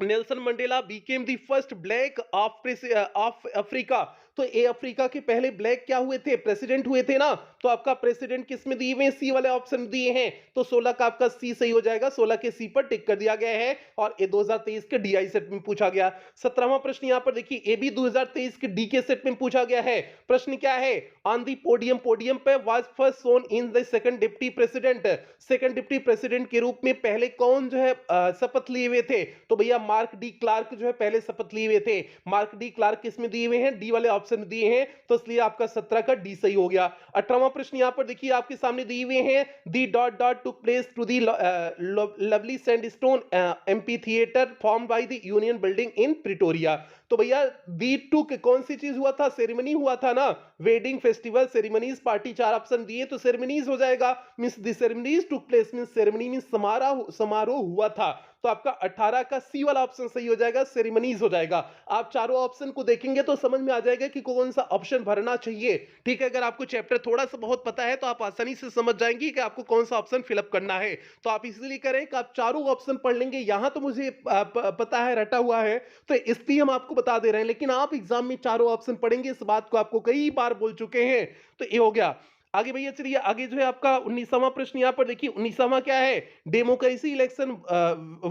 Nelson Mandela Beckham the first black of Africa. तो ए अफ्रीका के पहले ब्लैक क्या हुए थे, प्रेसिडेंट हुए थे ना। तो आपका प्रेसिडेंट किस में दिए हुए, सी वाले ऑप्शन दिए हैं। तो 16 का आपका सी सही हो जाएगा, 16 के सी पर टिक कर दिया गया है। और ये 2023 के डीआई सेट में पूछा गया। 17वां प्रश्न यहां पर देखिए, ए भी 2023 के डी के सेट में पूछा गया है। प्रश्न क्या है, ऑन दी पोडियम, पोडियम पे was first sworn in the second deputy president. Second deputy president के रूप में पहले कौन जो है शपथ लिए हुए थे। तो भैया मार्क डी क्लार्क जो है पहले शपथ लिए हुए थे। मार्क डी क्लार्क किस में दिए हुए हैं, डी वाले ऑप्शन दिए हैं। तो इसलिए आपका 17 का डी सही हो गया। 18वां प्रश्न यहां पर देखिए आपके सामने दिए हुए हैं, the dot dot took place to the lovely sandstone amphitheatre form by the union building in Pretoria. तो भैया दी टुक कौन सी चीज हुआ था, सेरेमनी हुआ था ना, wedding festival ceremonies party, 4 option दिए तो सेरेमनीज हो जाएगा। Means the ceremonies took place means ceremony means समारोह हुआ था। तो आपका 18 का सी वाला ऑप्शन सही हो जाएगा, सेरेमनीज हो जाएगा। आप चारों ऑप्शन को देखेंगे तो समझ में आ जाएगा कि कौन सा ऑप्शन भरना चाहिए। ठीक है, अगर आपको चैप्टर थोड़ा सा बहुत पता है तो आप आसानी से समझ जाएंगे कि आपको कौन सा ऑप्शन फिलअप करना है। तो आप इसलिए करें कि आप चारों ऑप्शन पढ़ लेंगे। यहां तो मुझे पता है, रटा हुआ है, तो इसलिए हम आपको बता दे रहे हैं, लेकिन आप एग्जाम में चारों ऑप्शन पढ़ेंगे, इस बात को आपको कई बार बोल चुके हैं। तो ये हो गया। आगे भैया चलिए, आगे जो है आपका 19वां प्रश्न यहां पर देखिए। 19वां क्या है, democracy election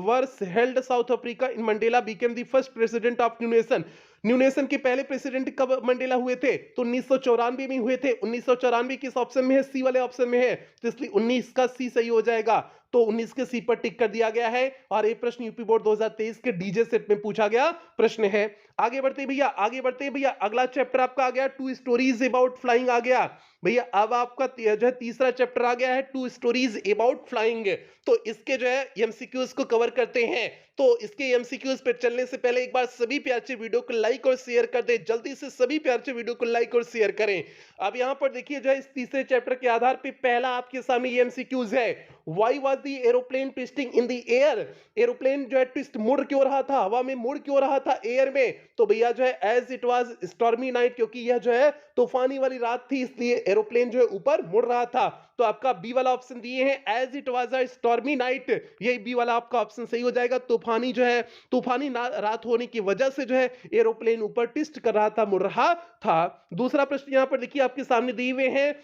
were held South Africa in Mandela became the first president of new nation. New nation के पहले प्रेसिडेंट कब मंडेला हुए थे, तो 1994 में हुए थे। 1994 किस ऑप्शन में है, सी वाले ऑप्शन में है। तो इसलिए 19 का सी सही हो जाएगा। तो 19 के सी पर टिक कर दिया गया है। और ये प्रश्न यूपी बोर्ड 2023 के डीजे सेट में पूछा गया प्रश्न है। आगे बढ़ते भैया, आगे बढ़ते भैया, अगला चैप्टर आपका आ गया टू स्टोरीज अबाउट फ्लाइंग आ गया भैया। अब आपका जो है तीसरा चैप्टर आ गया है टू स्टोरीज अबाउट फ्लाइंग। तो इसके जो है एमसीक्यूज को कवर करते हैं। तो इसके एमसीक्यूज पे चलने से पहले एक बार सभी प्यार से वीडियो को लाइक और शेयर कर दे, जल्दी से सभी प्यार से वीडियो को लाइक और शेयर करें। अब यहां पर देखिए जो है इस तीसरे चैप्टर के आधार पे पहला आपके सामने एमसीक्यूज है, why was the aeroplane twisting in the air. Aeroplane जो है ट्विस्ट मुड़ क्यों रहा था, हवा में मुड़ क्यों रहा था एयर में। तो भैया जो है as it was stormy night, क्योंकि यह जो है तूफानी वाली रात थी, इसलिए एरोप्लेन जो है ऊपर मुड़ रहा था। तो आपका बी वाला ऑप्शन दिए हैं, as it was a stormy night, यही बी वाला आपका ऑप्शन सही हो जाएगा। तूफानी जो है तूफानी रात होने की वजह से जो है एरोप्लेन ऊपर ट्विस्ट कर रहा था, मुड़ रहा था। दूसरा प्रश्न यहां पर देखिए आपके सामने दिए हुए हैं,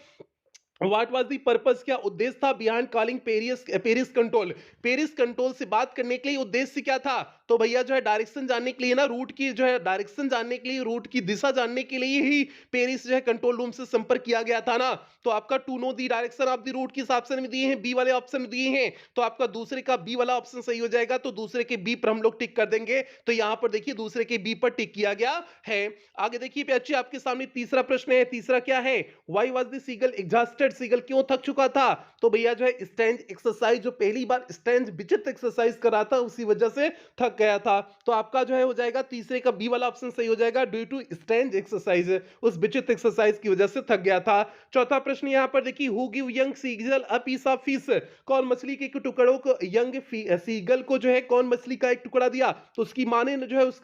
व्हाट वाज द पर्पस, क्या उद्देश्य था behind calling Paris Paris control, Paris control से बात करने के लिए उद्देश्य क्या था? तो भैया जो है डायरेक्शन जानने के लिए ना, रूट की जो है डायरेक्शन जानने के लिए, रूट की दिशा जानने के लिए ही पेरिस जो है कंट्रोल रूम से संपर्क किया गया था ना। तो आपका to know the direction of the route किस ऑप्शन में दिए हैं? बी वाले ऑप्शन में दिए हैं। तो आपका दूसरे का बी वाला ऑप्शन सही हो जाएगा, तो दूसरे के बी पर हम लोग टिक कर देंगे। तो यहां पर देखिए दूसरे के बी पर टिक किया गया है। आगे देखिए बच्चे आपके सामने तीसरा प्रश्न है। तीसरा क्या है? Why was the seagull exhausted, seagull क्यों थक चुका था? तो भैया जो है स्ट्रेंज एक्सरसाइज, जो पहली बार स्ट्रेंज विचित्र एक्सरसाइज कर रहा था उसी वजह से थक गया था। तो आपका जो है हो जाएगा तीसरे का बी वाला ऑप्शन सही हो जाएगा, ड्यू टू स्ट्रेंज एक्सरसाइज, उस विचित्र एक्सरसाइज की वजह से थक गया था। चौथा प्रश्न यहाँ पर देखिए, who give young seagull a piece of fish, कौन मछली के टुकड़ों को, यंग सीगल को जो है कौन मछली का एक टुकड़ा दिया? तो उसकी माँ ने जो है उस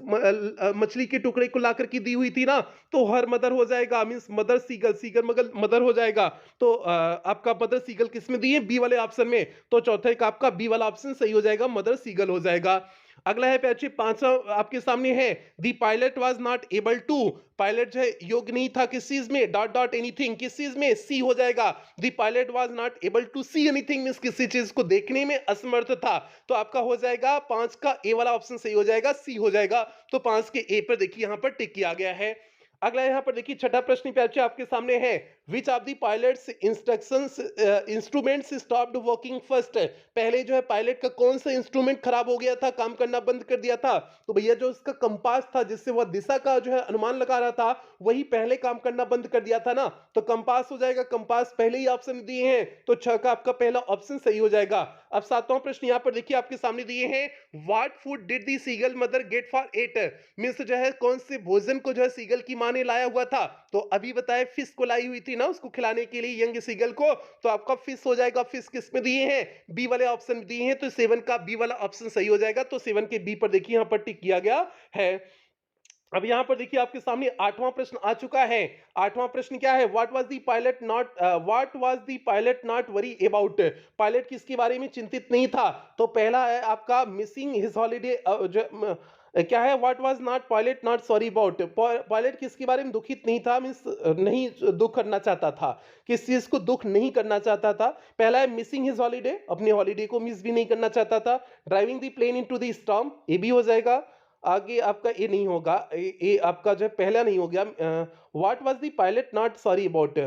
मछली के टुकड़े को ला करके दी हुई थी ना। तो हर मदर हो जाएगा, मींस मदर सीगल, सीगल मगर मदर हो जाएगा। तो आपका मदर सीगल किस में दिए? बी वाले ऑप्शन में। तो चौथे का आपका बी वाला ऑप्शन सही हो जाएगा, मदर सीगल हो जाएगा। अगला है पैचे पांचवा आपके सामने है, the pilot was not able to, pilot जो है योग्य नहीं था किस चीज में? डॉट डॉट एनीथिंग, किस चीज में? सी हो जाएगा। The pilot was not able to see anything, means किसी चीज को देखने में असमर्थ था। तो आपका हो जाएगा पांच का ए वाला ऑप्शन सही हो जाएगा, सी हो जाएगा। तो पांच के ए पर देखिए यहां पर टिक किया गया है। अगला यहाँ पर देखिए छठा प्रश्न प्यारे आपके सामने है, which of the pilots instructions instruments stopped working first, पहले जो है पायलट का कौन सा इंस्ट्रूमेंट खराब हो गया था, काम करना बंद कर दिया था? तो भैया जो उसका कंपास था जिससे वह दिशा का जो है अनुमान लगा रहा था, वही पहले काम करना बंद कर दिया था ना। तो कंपास हो जाएगा, कंपास पहले ही ऑप्शन दिए हैं, तो छह का आपका पहला ऑप्शन सही हो जाएगा। अब सातवां प्रश्न यहाँ पर देखिए आपके सामने दिए हैं, what food did the seagull mother get for it, means जो है कौन से भोजन को जो है सीगल की मां ने लाया हुआ था? तो अभी बताए फिश को लाई हुई थी ना उसको खिलाने के लिए, यंग सीगल को। तो आपका फिश हो जाएगा, फिश किस में दिए हैं? बी वाले ऑप्शन में दिए हैं, तो सेवन का बी वाला ऑप्शन सही हो जाएगा। तो सेवन के बी पर देखिए यहाँ पर टिक किया गया है। अब यहां पर देखिए आपके सामने आठवां प्रश्न आ चुका है। आठवां प्रश्न क्या है? What was the pilot not worry about, pilot किसके बारे में चिंतित नहीं था? तो पहला है आपका मिसिंग हिज हॉलीडे, क्या है? What was not pilot not sorry about, pilot किसके बारे में दुखित नहीं था, मींस नहीं दुख करना चाहता था, किस चीज को दुख नहीं करना चाहता था? पहला है मिसिंग हिज हॉलीडे, अपने हॉलीडे को मिस भी नहीं करना चाहता था। Driving the plane into the storm, ये भी हो जाएगा। आगे आपका ये नहीं होगा, ये आपका जो है पहला नहीं हो गया। What was the pilot not sorry about,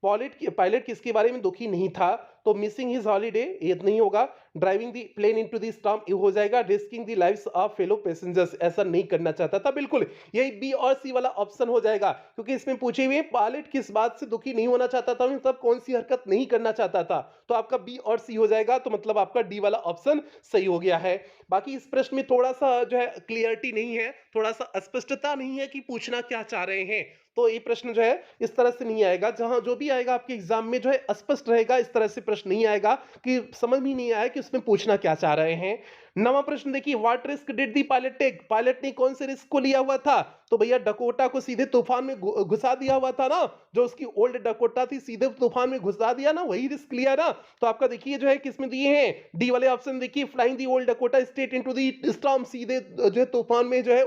pilot किसके बारे में दुखी नहीं था? तो मिसिंग हिज हॉलीडे ये नहीं होगा। Driving the plane into the storm ये हो जाएगा। Risking the lives of fellow passengers, ऐसा नहीं करना चाहता था। बिल्कुल यही बी और सी वाला ऑप्शन हो जाएगा, क्योंकि इसमें पूछे हुए पायलट किस बात से दुखी नहीं होना चाहता था, मतलब कौन सी हरकत नहीं करना चाहता था। तो आपका बी और सी हो जाएगा, तो मतलब आपका डी वाला ऑप्शन सही हो गया है। बाकी इस प्रश्न में थोड़ा सा जो है क्लियरिटी नहीं है, थोड़ा सा अस्पष्टता नहीं है कि पूछना क्या चाह रहे हैं। तो ये प्रश्न जो है इस तरह से नहीं आएगा, जहां जो भी आएगा आपके एग्जाम में जो है अस्पष्ट रहेगा, इस तरह से प्रश्न नहीं आएगा कि समझ में नहीं आया कि उसमें पूछना क्या चाह रहे हैं। नवा प्रश्न देखिए, what risk did the pilot take, pilot ने कौन से रिस्क को लिया हुआ था? तो भैया डकोटा को सीधे तूफान में घुसा दिया हुआ था ना, जो उसकी ओल्ड डकोटा थी सीधे तूफान में घुसा दिया ना, वही रिस्क लिया ना। तो आपका देखिए जो है किसमें दिए हैं? डी वाले ऑप्शन देखिए, flying the old Dakota straight into the storm, सीधे जो है तूफान में जो है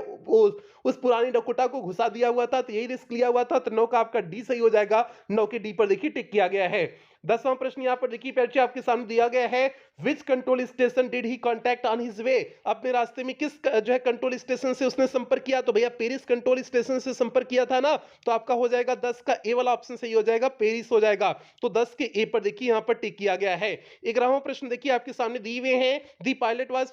उस पुरानी डकोटा को घुसा दिया हुआ था, तो यही रिस्क लिया हुआ था। तो नौ का आपका डी सही हो जाएगा, नौ के डी पर देखिए टिक किया गया है। दसवां प्रश्न यहाँ पर देखिए परिचय आपके सामने दिया गया है, which control station did he contact on his way, अपने रास्ते में किस जो है कंट्रोल स्टेशन से उसने संपर्क किया? तो भैया पेरिस कंट्रोल स्टेशन से संपर्क किया था ना। तो आपका हो जाएगा 10 का ए वाला ऑप्शन सही हो जाएगा, पेरिस हो जाएगा। तो 10 के ए पर देखिए यहाँ पर टिक किया गया है। 11वां प्रश्न देखिए आपके सामने दिए हुए हैं, the pilot was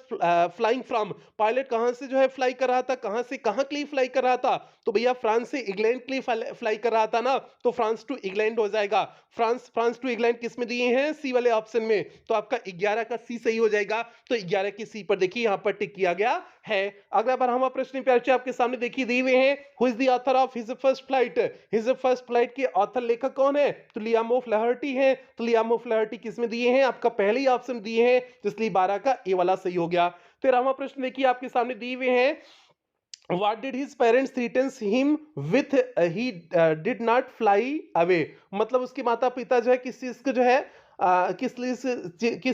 flying from, pilot कहां से जो है फ्लाई कर रहा था, कहां से कहां के लिए फ्लाई कर रहा था? तो भैया फ्रांस से इंग्लैंड के लिए फ्लाई कर रहा था ना। तो फ्रांस टू इंग्लैंड हो जाएगा। फ्रांस टू इंग्लैंड किस में दिए हैं? सी वाले ऑप्शन में। तो आपका 11 का सी सही हो जाएगा। तो 11 के सी पर देखिए यहां पर टिक किया गया है। अगला बार हम प्रश्न प्यारे आपके सामने देखिए दिए हुए हैं, who is the author of his first flight, his first flight के ऑथर लेखक कौन है? तो लियामो फ्लहर्टी है। तो लियामो फ्लहर्टी किस में दिए हैं? आपका पहले ही ऑप्शन दिए हैं, तो इसलिए 12 का ए वाला सही हो गया। 13वां प्रश्न देखिए आपके सामने दिए हुए हैं, what did his parents threaten him with, he did not fly away, मतलब उसके माता पिता जो है किस चीज को जो है किस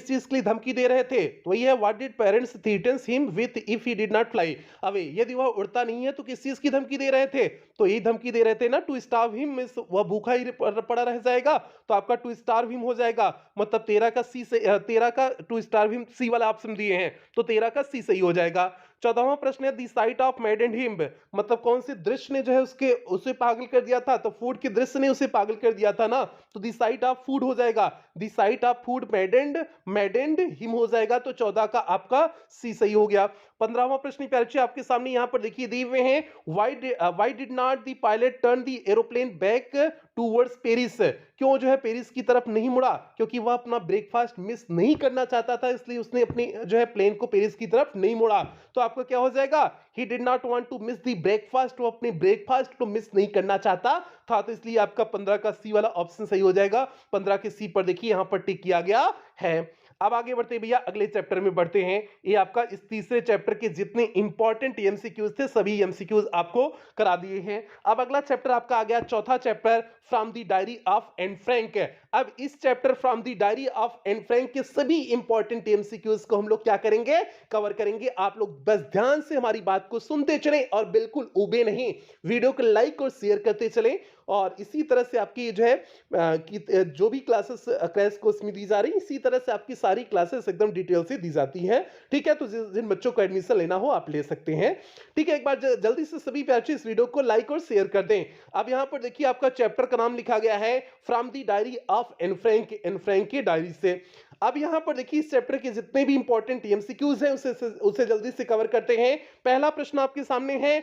चीज के लिए धमकी दे रहे थे? तो वही है, what did parents threaten him with if he did not fly away. यदि वह उड़ता नहीं है तो किस चीज की धमकी दे रहे थे? तो यही धमकी दे रहे थे ना, टू स्टार्व हिम, मींस वह भूखा ही पड़ा रह जाएगा। तो आपका टू स्टार्व हिम हो जाएगा। मतलब 13 का सी से 13 का टू स्टार्व हिम, सी वाला ऑप्शन दिए हैं तो 13 का सी सही हो जाएगा। 14वां प्रश्न है, दी साइट ऑफ मैडेंड हिम, मतलब कौन से दृश्य ने जो है उसे पागल कर दिया था? तो फूड के दृश्य ने उसे पागल कर दिया था ना, तो दी साइट ऑफ फूड हो जाएगा। The sight of food maddened him हो जाएगा। तो 14 का आपका सी सही हो गया। 15वां प्रश्न प्यारे आपके सामने यहाँ पर देखिए दिए हुए हैं, why did not the pilot turn the aeroplane back towards Paris, क्यों जो है पेरिस की तरफ नहीं मुड़ा? क्योंकि वह अपना ब्रेकफास्ट मिस नहीं करना चाहता था, इसलिए उसने अपनी जो है प्लेन को पेरिस की तरफ नहीं मोड़ा। तो आपका क्या हो जाएगा? He did not want to miss the breakfast, वो अपने ब्रेकफास्ट को मिस नहीं करना चाहता था, तो इसलिए आपका 15 का सी वाला ऑप्शन सही हो जाएगा। 15 के सी पर देखिए यहां पर टिक किया गया है। अब आगे बढ़ते हैं भैया, अगले चैप्टर में बढ़ते हैं। ये आपका इस तीसरे चैप्टर के जितने इंपॉर्टेंट एमसीक्यूज थे सभी एमसीक्यूज आपको करा दिए हैं। अब अगला चैप्टर आपका आ गया चौथा chapter, from the diary of Anne Frank. अब इस chapter from the diary of Anne Frank के सभी इंपॉर्टेंट एमसीक्यूज को हम लोग क्या करेंगे? कवर करेंगे। आप लोग बस ध्यान से हमारी बात को सुनते चलें और बिल्कुल ऊबे नहीं, वीडियो को लाइक और शेयर करते चलें। और इसी तरह से आपकी जो है जो भी क्लासेस क्रैश कोर्स में दी जा रही, इसी तरह से आपकी सारी क्लासेस एकदम डिटेल से दी जाती हैं। ठीक है, तो जिन बच्चों को एडमिशन लेना हो आप ले सकते हैं। ठीक है, एक बार जल्दी से सभी बच्चे इस वीडियो को लाइक और शेयर कर दें। अब यहाँ पर देखिए आपका चैप्टर का नाम लिखा गया है from the diary of N Frank, Anne Frank की डायरी से। अब यहां पर देखिए इस चैप्टर के जितने भी इंपॉर्टेंट एमसीक्यूज हैं उसे जल्दी से कवर करते हैं। पहला प्रश्न आपके सामने है,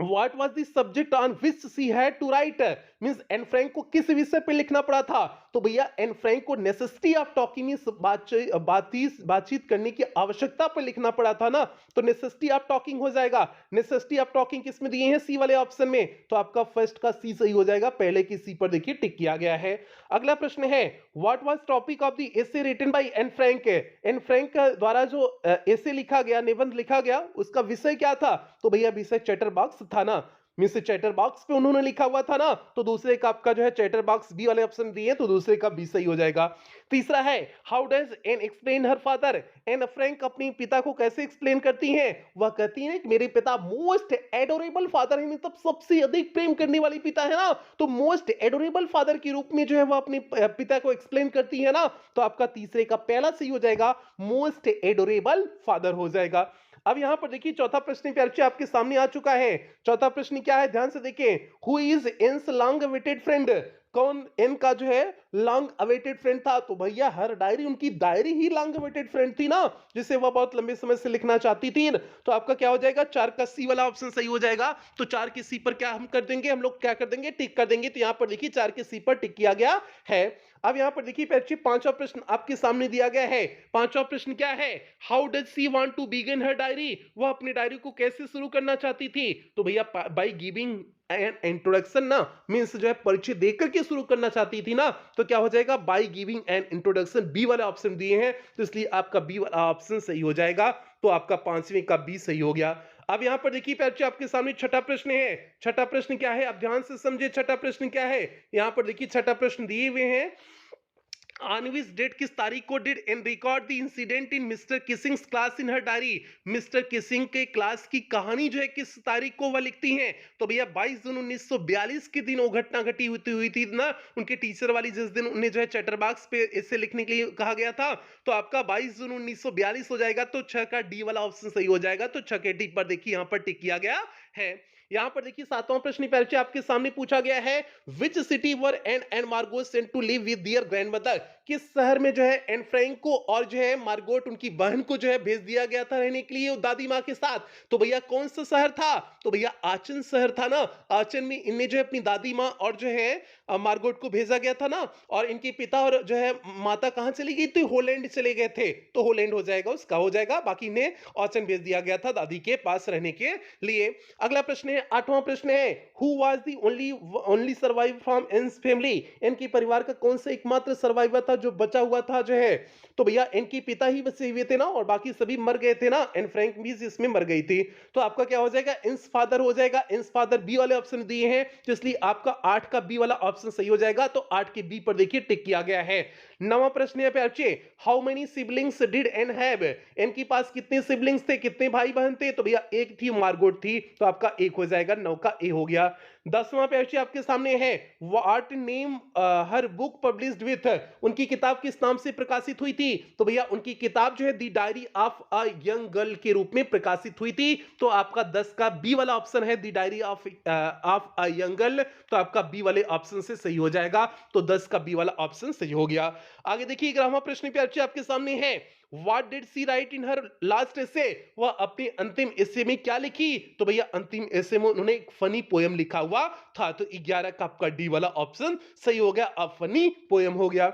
What was the subject on which she had to write? Means Anne Frank को किस विषय पर लिखना पड़ा था? तो भैया एन फ्रैंक को नेसेसिटी ऑफ टॉकिंग मींस बातचीत करने की आवश्यकता पर लिखना पड़ा था ना, तो नेसेसिटी ऑफ टॉकिंग हो जाएगा। नेसेसिटी ऑफ टॉकिंग किस में दिए हैं? सी वाले ऑप्शन में, तो आपका फर्स्ट का सी सही हो जाएगा। पहले की सी पर देखिए टिक किया गया है। अगला प्रश्न है, what was topic of the essay written by Anne Frank? Anne Frank द्वारा जो एसे लिखा गया, निबंध लिखा गया, उसका विषय क्या था? तो भैया विषय चैटर बॉक्स था ना, मींस चैटर बॉक्स पे उन्होंने लिखा हुआ था ना, तो दूसरे का आपका जो है चैटर बॉक्स बी वाले ऑप्शन दिए, तो दूसरे का बी सही हो जाएगा। तीसरा है, how does N explain her father? Anne Frank अपने पिता को कैसे एक्सप्लेन करती हैं? वह कहती हैं कि मेरे पिता मोस्ट एडोरेबल फादर है, मतलब सबसे अधिक प्रेम करने वाली पिता है ना, तो मोस्ट एडोरेबल फादर के रूप में जो है वह अपने पिता को एक्सप्लेन करती है ना, तो आपका तीसरे का पहला सही हो जाएगा, मोस्ट एडोरेबल फादर हो जाएगा। अब यहां पर देखिए चौथा प्रश्न प्यारे आपके सामने आ चुका है। चौथा प्रश्न क्या है, ध्यान से देखें, who is Anne's long awaited friend? कौन एन का जो है लॉन्ग अवेटेड फ्रेंड था? तो भैया हर डायरी, उनकी डायरी ही लॉन्ग अवेटेड फ्रेंड थी ना, जिसे वह बहुत लंबे समय से लिखना चाहती थी। तो आपका क्या हो जाएगा? 4 का सी वाला ऑप्शन सही हो जाएगा। तो 4 के सी पर क्या हम कर देंगे? हम लोग क्या कर देंगे? टिक कर देंगे। तो यहां पर देखिए 4 के सी पर टिक किया गया है। अब यहां पर देखिए बच्चे पांचवा प्रश्न आपके सामने दिया गया है। पांचवा प्रश्न क्या है? How does she want to begin her diary? वह अपनी डायरी को कैसे शुरू करना चाहती थी? तो भैया बाय गिविंग एन इंट्रोडक्शन ना, मींस जो है परिचय देकर के शुरू करना चाहती थी ना, तो क्या हो जाएगा? By giving an introduction, B वाला ऑप्शन दिए हैं, तो इसलिए आपका बी वाला ऑप्शन सही हो जाएगा। तो आपका पांचवें का बी सही हो गया। अब यहां पर देखिए बच्चे आपके सामने छठा प्रश्न है। छठा प्रश्न क्या है? आप ध्यान से समझे, छठा प्रश्न क्या है। यहां पर देखिए छठा प्रश्न दिए हुए हैं, ऑन विच डेट, किस तारीख को did Anne record the incident in Mr Keesing's class in her diary? Mr Keesing के क्लास की कहानी जो है किस तारीख को वह लिखती हैं? तो भैया 22 जून 1942 के दिन वो घटना घटी हुई थी ना, उनके टीचर वाली, जिस दिन उन्हें जो है चैटर बॉक्स पे इसे लिखने के लिए कहा गया था। तो आपका 22 जून 1942 हो जाएगा। तो 6 का डी वाला ऑप्शन सही हो जाएगा। तो 6 के डी पर देखिए यहां पर टिक किया गया है। यहां पर देखिए सातवां प्रश्न परीक्षा आपके सामने पूछा गया है, which city were Anne and Margot sent to live with their grandmother? किस शहर में जो है एन फ्रैंक को और जो है मार्गोट उनकी बहन को जो है भेज दिया गया था रहने के लिए दादी माँ के साथ? तो भैया कौन सा शहर था? तो भैया आचन शहर था ना। आचन में इनने जो है अपनी दादी माँ और जो है मार्गोट को भेजा गया था ना, और इनके पिता और जो है माता कहाँ चली गई थी? होलैंड चले गए थे, तो होलैंड हो जाएगा, उसका हो जाएगा। बाकी इन्हें आचन भेज दिया गया था दादी के पास रहने के लिए। अगला प्रश्न है, आठवां प्रश्न है, who was the only survive from Anne's family? इनके परिवार का कौन सा एकमात्र सर्वाइवर था जो बचा हुआ था जो है, तो भैया इनके पिता ही बचे हुए थे ना, और बाकी सभी मर गए थे ना, एन फ्रैंक भी इसमें मर गई थी। तो आपका क्या हो जाएगा, इंस फादर हो जाएगा। इंस फादर बी वाले ऑप्शन दिए हैं, तो इसलिए आपका 8 का बी वाला ऑप्शन सही हो जाएगा। तो 8 के बी पर देखिए टिक किया गया है। नवा प्रश्न यहाँ पे अच्छे, how many siblings did Anne have, Anne के पास कितने सिबलिंग्स थे, कितने भाई बहन थे, तो भैया एक थी, मार्गोट थी, तो आपका एक हो जाएगा, 9 का ए हो गया। 10वां पे अच्छे आपके सामने है, what name her book published with, उनकी किताब किस नाम से प्रकाशित हुई थी, तो भैया उनकी किताब जो है the diary of a young girl के रूप में प्रकाशित हुई थी। तो आपका 10 का बी वाला ऑप्शन है the diary of a young girl, तो आपका बी वाले ऑप्शन से सही हो जाएगा। तो 10 का बी वाला ऑप्शन सही हो गया। आगे देखिए 11वां प्रश्न पे अच्छे आपके सामने है, what did she write in her last essay, वह अपने अंतिम एसे में क्या लिखी, तो भैया अंतिम एसे में उन्होंने एक फनी पोयम लिखा हुआ था। तो 11 का आपका डी वाला ऑप्शन सही हो गया, अब फनी पोयम हो गया।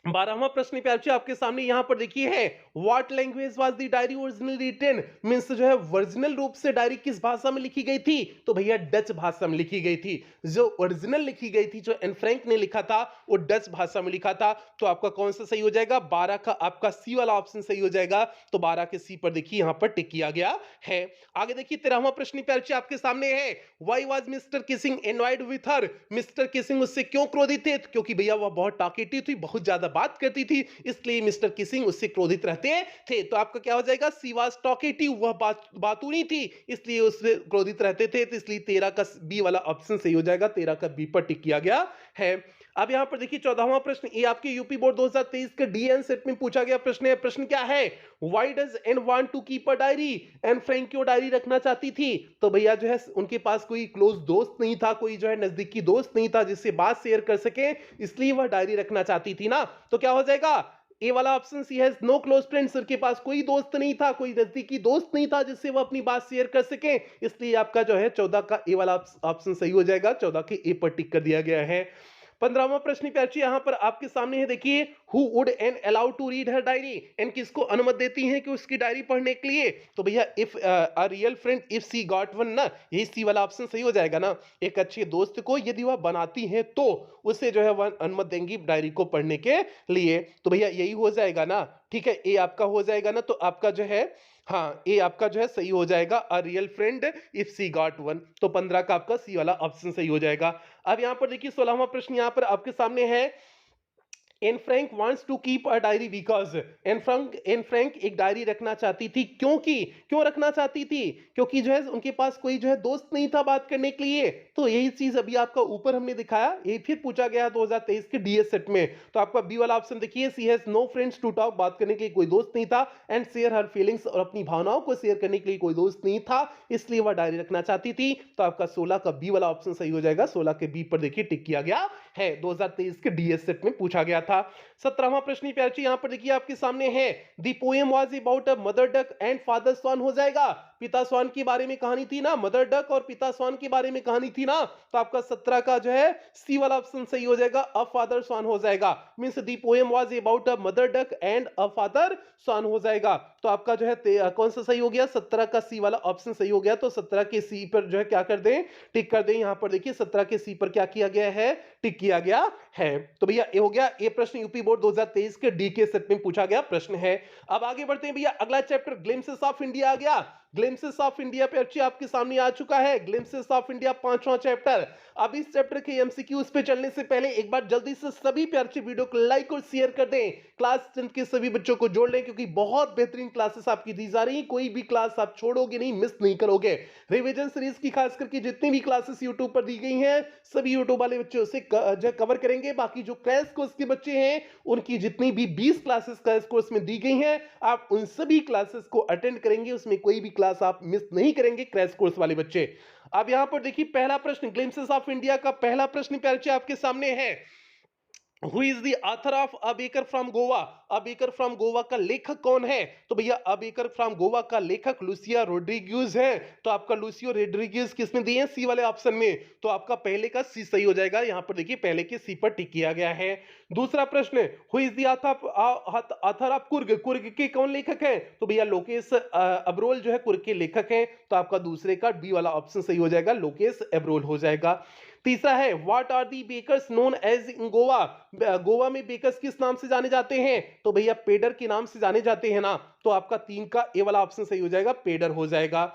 12वां प्रश्न पे अच्छे आपके सामने यहां पर देखिए है, what language was the diary originally written, means जो है ओरिजिनल रूप से डायरी किस भाषा में लिखी गई थी, तो भैया डच भाषा में लिखी गई थी। जो ओरिजिनल लिखी गई थी, जो एन फ्रैंक ने लिखा था, वो डच भाषा में लिखा था। तो आपका कौन सा सही हो जाएगा, 12 का आपका सी वाला ऑप्शन सही हो जाएगा। तो 12 के सी पर देखिए यहां पर टिक किया गया है। आगे देखिए 13वां प्रश्न पे अच्छे आपके सामने है, why was mister Keesing annoyed with her, mister Keesing उससे क्यों क्रोधित थे, क्योंकि भैया वह बहुत टॉकेटिव थी, बहुत ज्यादा बात करती थी, इसलिए मिस्टर किसिंग उससे क्रोधित रहते थे। तो आपका क्या हो जाएगा, सी वाज टॉकेटिव, वह बातूनी थी, इसलिए उससे क्रोधित रहते थे। तो इसलिए 13 का बी वाला ऑप्शन सही हो जाएगा, 13 का बी पर टिक किया गया है। अब यहां पर देखिए 14वां प्रश्न, ये आपके यूपी बोर्ड 2023 के डीएन सेट में पूछा गया प्रश्न है। प्रश्न क्या है, why does Anne want to keep a diary, Anne Frank क्यों डायरी रखना चाहती थी, तो भैया जो है उनके पास कोई क्लोज दोस्त नहीं था, कोई जो है नजदीकी दोस्त नहीं था जिससे बात शेयर कर सके, इसलिए वह डायरी रखना चाहती थी ना। तो क्या हो जाएगा, ए वाला option, she has no close friends, उनके पास कोई दोस्त नहीं था, कोई नजदीकी दोस्त नहीं था जिससे वो अपनी बात शेयर कर सके, इसलिए आपका जो है 14 का ए वाला ऑप्शन सही हो जाएगा। 14 के ए पर टिक कर दिया गया है। 15वां प्रश्न पे अच्छी यहां पर आपके सामने है, देखिए who would Anne allowed to read her diary, Anne किसको अनुमति देती हैं कि उसकी डायरी पढ़ने के लिए, तो भैया if a real friend if she got one ना, यही सी वाला ऑप्शन सही हो जाएगा ना। एक अच्छे दोस्त को यदि वह बनाती है तो उसे जो है वह अनुमति देंगी डायरी को पढ़ने के लिए, तो भैया यही हो जाएगा ना। ठीक है, ए आपका हो जाएगा ना, तो आपका जो है, हाँ ए आपका जो है सही हो जाएगा, a real friend if she got one, तो 15 का आपका सी वाला ऑप्शन सही हो जाएगा। अब यहां पर देखिए 16वां प्रश्न यहां पर आपके सामने है, Anne Frank wants to keep a diary because, Anne Frank एक डायरी रखना चाहती थी, क्योंकि क्यों रखना चाहती थी, क्योंकि जो है उनके पास कोई जो है दोस्त नहीं था बात करने के लिए। तो यही चीज अभी आपका ऊपर हमने दिखाया, ये फिर पूछा गया 2023 के डीएस सेट में। तो आपका बी वाला ऑप्शन देखिए, she has no friends to talk, बात करने के लिए कोई दोस्त नहीं था, एंड शेयर हर फीलिंग्स, और अपनी भावनाओं को शेयर करने के लिए कोई दोस्त नहीं था, इसलिए वह डायरी रखना चाहती थी। तो आपका 16 का बी वाला ऑप्शन सही हो जाएगा। 16 के बी पर देखिए टिक किया गया है, 2023 के डीएस सेट में पूछा गया था। 17वां प्रश्न प्यारे यहाँ पर देखिए आपके सामने है, the poem was about a mother duck and father swan हो जाएगा, पिता स्वान के बारे में कहानी थी ना, मदर डक और पिता स्वान के बारे में कहानी थी ना। तो आपका 17 का जो है सी वाला ऑप्शन सही हो जाएगा, अ फादर स्वान हो जाएगा, means the poem was about a mother duck and a father swan हो जाएगा। तो आपका जो है कौन सा सही हो गया, 17 का सी वाला ऑप्शन सही हो गया। तो 17 के सी पर जो है क्या कर दें, टिक कर दें। यहां पर देखिए 17 के सी पर क्या किया गया है, टिक किया गया है। तो भैया ये हो गया, ये प्रश्न यूपी बोर्ड 2023 के डी के सेट में पूछा गया प्रश्न है। अब आगे बढ़ते हैं भैया, अगला चैप्टर ग्लिम्पसेस ऑफ इंडिया आ गया। ग्लिम्पसेस ऑफ इंडिया पे अच्छी आपके सामने आ चुका है, ग्लिम्पसेस ऑफ इंडिया 5वां चैप्टर। अब इस चैप्टर के एमसीक्यूज पे चलने से पहले एक बार जल्दी से सभी प्यारे वीडियो को लाइक और शेयर कर दें, क्लास 10 के सभी बच्चों को जोड़ लें, क्योंकि बहुत बेहतरीन क्लासेस आपकी दी जा रही हैं, कोई भी क्लास आप छोड़ोगे नहीं, मिस नहीं करोगे। रिवीजन सीरीज की खास करके जितनी भी क्लासेस यूट्यूब पर दी गई हैं, सभी यूट्यूब वाले बच्चों से जो कवर करेंगे। बाकी जो क्रैश कोर्स के बच्चे हैं, उनकी जितनी भी 20 क्लासेस क्रैश कोर्स में दी गई हैं, आप उन सभी क्लासेस को अटेंड करेंगे, उसमें कोई भी क्लास आप मिस नहीं करेंगे, क्रैश कोर्स वाले बच्चे। अब यहां पर देखिए पहला प्रश्न, ग्लिम्पसेस ऑफ इंडिया का पहला प्रश्न प्यारे आपके सामने है, who is the author of a baker from Goa. A baker from Goa का लेखक कौन है? तो भैया अ बेकर फ्रॉम गोवा का लेखक लुसिया रोड्रिग्यूज है। तो आपका लुसियो रोड्रिग्यूज किसमें दिए हैं? सी वाले ऑप्शन में। तो आपका पहले का सी सही हो जाएगा। यहाँ पर देखिए पहले के सी पर टिक किया गया है। दूसरा प्रश्न, who is the author of Coorg? Coorg के कौन लेखक हैं? तो भैया लोकेश अब्रोल जो है कुर्ग के लेखक हैं। तो आपका दूसरे का डी वाला ऑप्शन सही हो जाएगा, लोकेश अब्रोल हो जाएगा। तीसरा है what are the bakers known as in Goa? Goa में बेकर्स किस नाम से जाने जाते हैं? तो भैया पेडर के नाम से जाने जाते हैं ना। तो आपका तीन का ए वाला ऑप्शन सही हो जाएगा, पेडर हो जाएगा।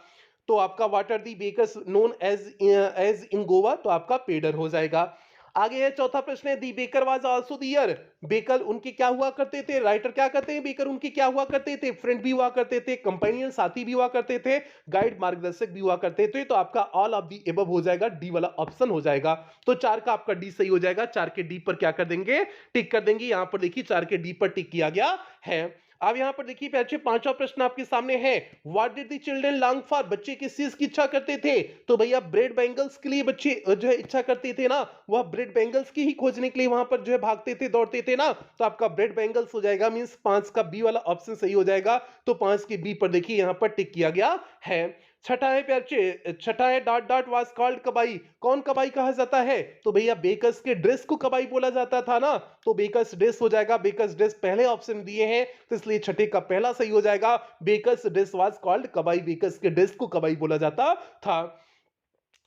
तो आपका what are the bakers known as in Goa, तो आपका पेडर हो जाएगा। आगे है चौथा प्रश्न है the baker was also there. Baker उनके क्या हुआ करते थे? राइटर क्या करते हैं? बेकर उनके क्या हुआ करते थे? फ्रेंड भी हुआ करते थे, कंपेनियन साथी भी हुआ करते थे, गाइड मार्गदर्शक भी हुआ करते थे। तो आपका ऑल ऑफ दी एबव हो जाएगा, डी वाला ऑप्शन हो जाएगा। तो चार का आपका डी सही हो जाएगा। चार के डी पर क्या कर देंगे? टिक कर देंगे। यहां पर देखिए चार के डी पर टिक किया गया है। अब यहां पर देखिए बच्चे पांचवा प्रश्न आपके सामने है what did the children long for? बच्चे किस चीज की इच्छा करते थे? तो भैया ब्रेड बैंगल्स के लिए बच्चे जो है इच्छा करते थे ना, वह ब्रेड बैंगल्स की ही खोजने के लिए वहां पर जो है भागते थे, दौड़ते थे ना। तो आपका ब्रेड बैंगल्स हो जाएगा, मींस पांच का बी वाला ऑप्शन सही हो जाएगा। तो पांच के बी पर देखिए यहां पर टिक किया गया है। छठा है बच्चे, छठा है डॉट डॉट वाज कॉल्ड कबाई। कौन कबाई कहा जाता है? तो भैया बेकर्स के ड्रेस को कबाई बोला जाता था ना। तो बेकर्स ड्रेस हो जाएगा। बेकर्स ड्रेस पहले ऑप्शन दिए हैं, तो इसलिए छठे का पहला सही हो जाएगा। Bakers dress was called kabai. Bakers के ड्रेस को कबाई बोला जाता था।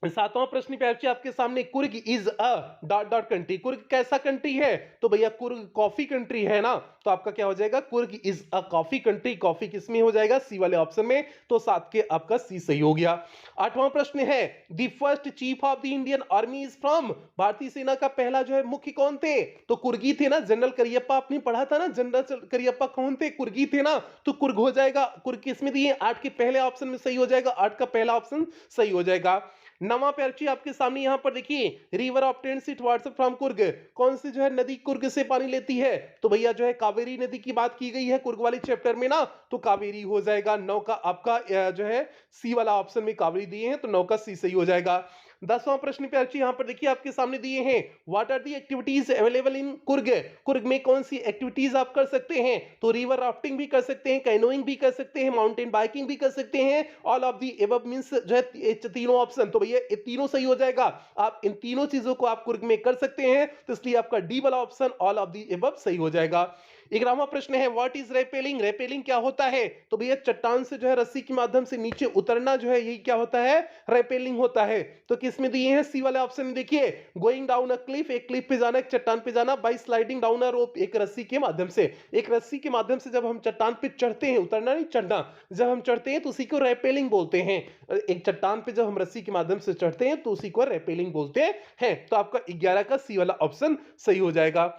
सातवां प्रश्न पे बच्चे आपके सामने Coorg is a dot dot country. Coorg कैसा कंट्री है? तो भैया कुर्ग कॉफी कंट्री है ना। तो आपका क्या हो जाएगा? Coorg is a coffee country. Coffee किस में हो जाएगा? सी वाले ऑप्शन में। तो सात के आपका सी सही हो गया। आठवां प्रश्न है the first chief of the Indian army is from? भारतीय सेना का पहला जो है मुख्य कौन थे? तो कुर्गी थे ना। जनरल करियप्पा आपने पढ़ा था ना, जनरल करियप्पा कौन थे? कुर्गी थे ना। तो कुर्ग हो जाएगा। कुर्ग किस में दिए? आठ के पहले ऑप्शन में सही हो जाएगा। आठ का पहला ऑप्शन सही हो जाएगा। नवा पर्ची आपके सामने यहां पर देखिए river obtains it water from Coorg. कौन सी जो है नदी कुर्ग से पानी लेती है? तो भैया जो है कावेरी नदी की बात की गई है कुर्ग वाले चैप्टर में ना। तो कावेरी हो जाएगा। नौ का आपका जो है सी वाला ऑप्शन में कावेरी दिए हैं, तो नौ का सी सही हो जाएगा। दसवां प्रश्न पे अर्ची यहां पर देखिए आपके सामने दिए हैं what are the activities available in Coorg? Coorg में कौन सी एक्टिविटीज आप कर सकते हैं? तो रिवर राफ्टिंग भी कर सकते हैं, कैनोइंग भी कर सकते हैं, माउंटेन बाइकिंग भी कर सकते हैं। All of the above means जो है तीनों ऑप्शन। तो भैया ये तीनों सही हो जाएगा। आप इन तीनों चीजों को आप कुर्ग में कर सकते हैं, तो इसलिए आपका डी वाला option all of the above सही हो जाएगा। 11वां प्रश्न है व्हाट इज रेपेलिंग? रेपेलिंग क्या होता है? तो भैया चट्टान से जो है रस्सी के माध्यम से नीचे उतरना जो है यही क्या होता है? रेपेलिंग होता है। तो किस में दिए हैं? सी वाले ऑप्शन में देखिए गोइंग डाउन अ क्लिफ, एक क्लिफ पे जाना, एक चट्टान पे जाना, बाय स्लाइडिंग डाउन अ रोप, एक रस्सी के माध्यम से। एक रस्सी के माध्यम से जब हम चट्टान पे चढ़ते हैं, उतरना नहीं चढ़ना, जब हम चढ़ते हैं तो उसी को रेपेलिंग बोलते हैं। एक चट्टान पे जब हम रस्सी के माध्यम से चढ़ते हैं तो उसी को रेपेलिंग बोलते हैं। तो आपका 11 का सी वाला ऑप्शन सही हो जाएगा।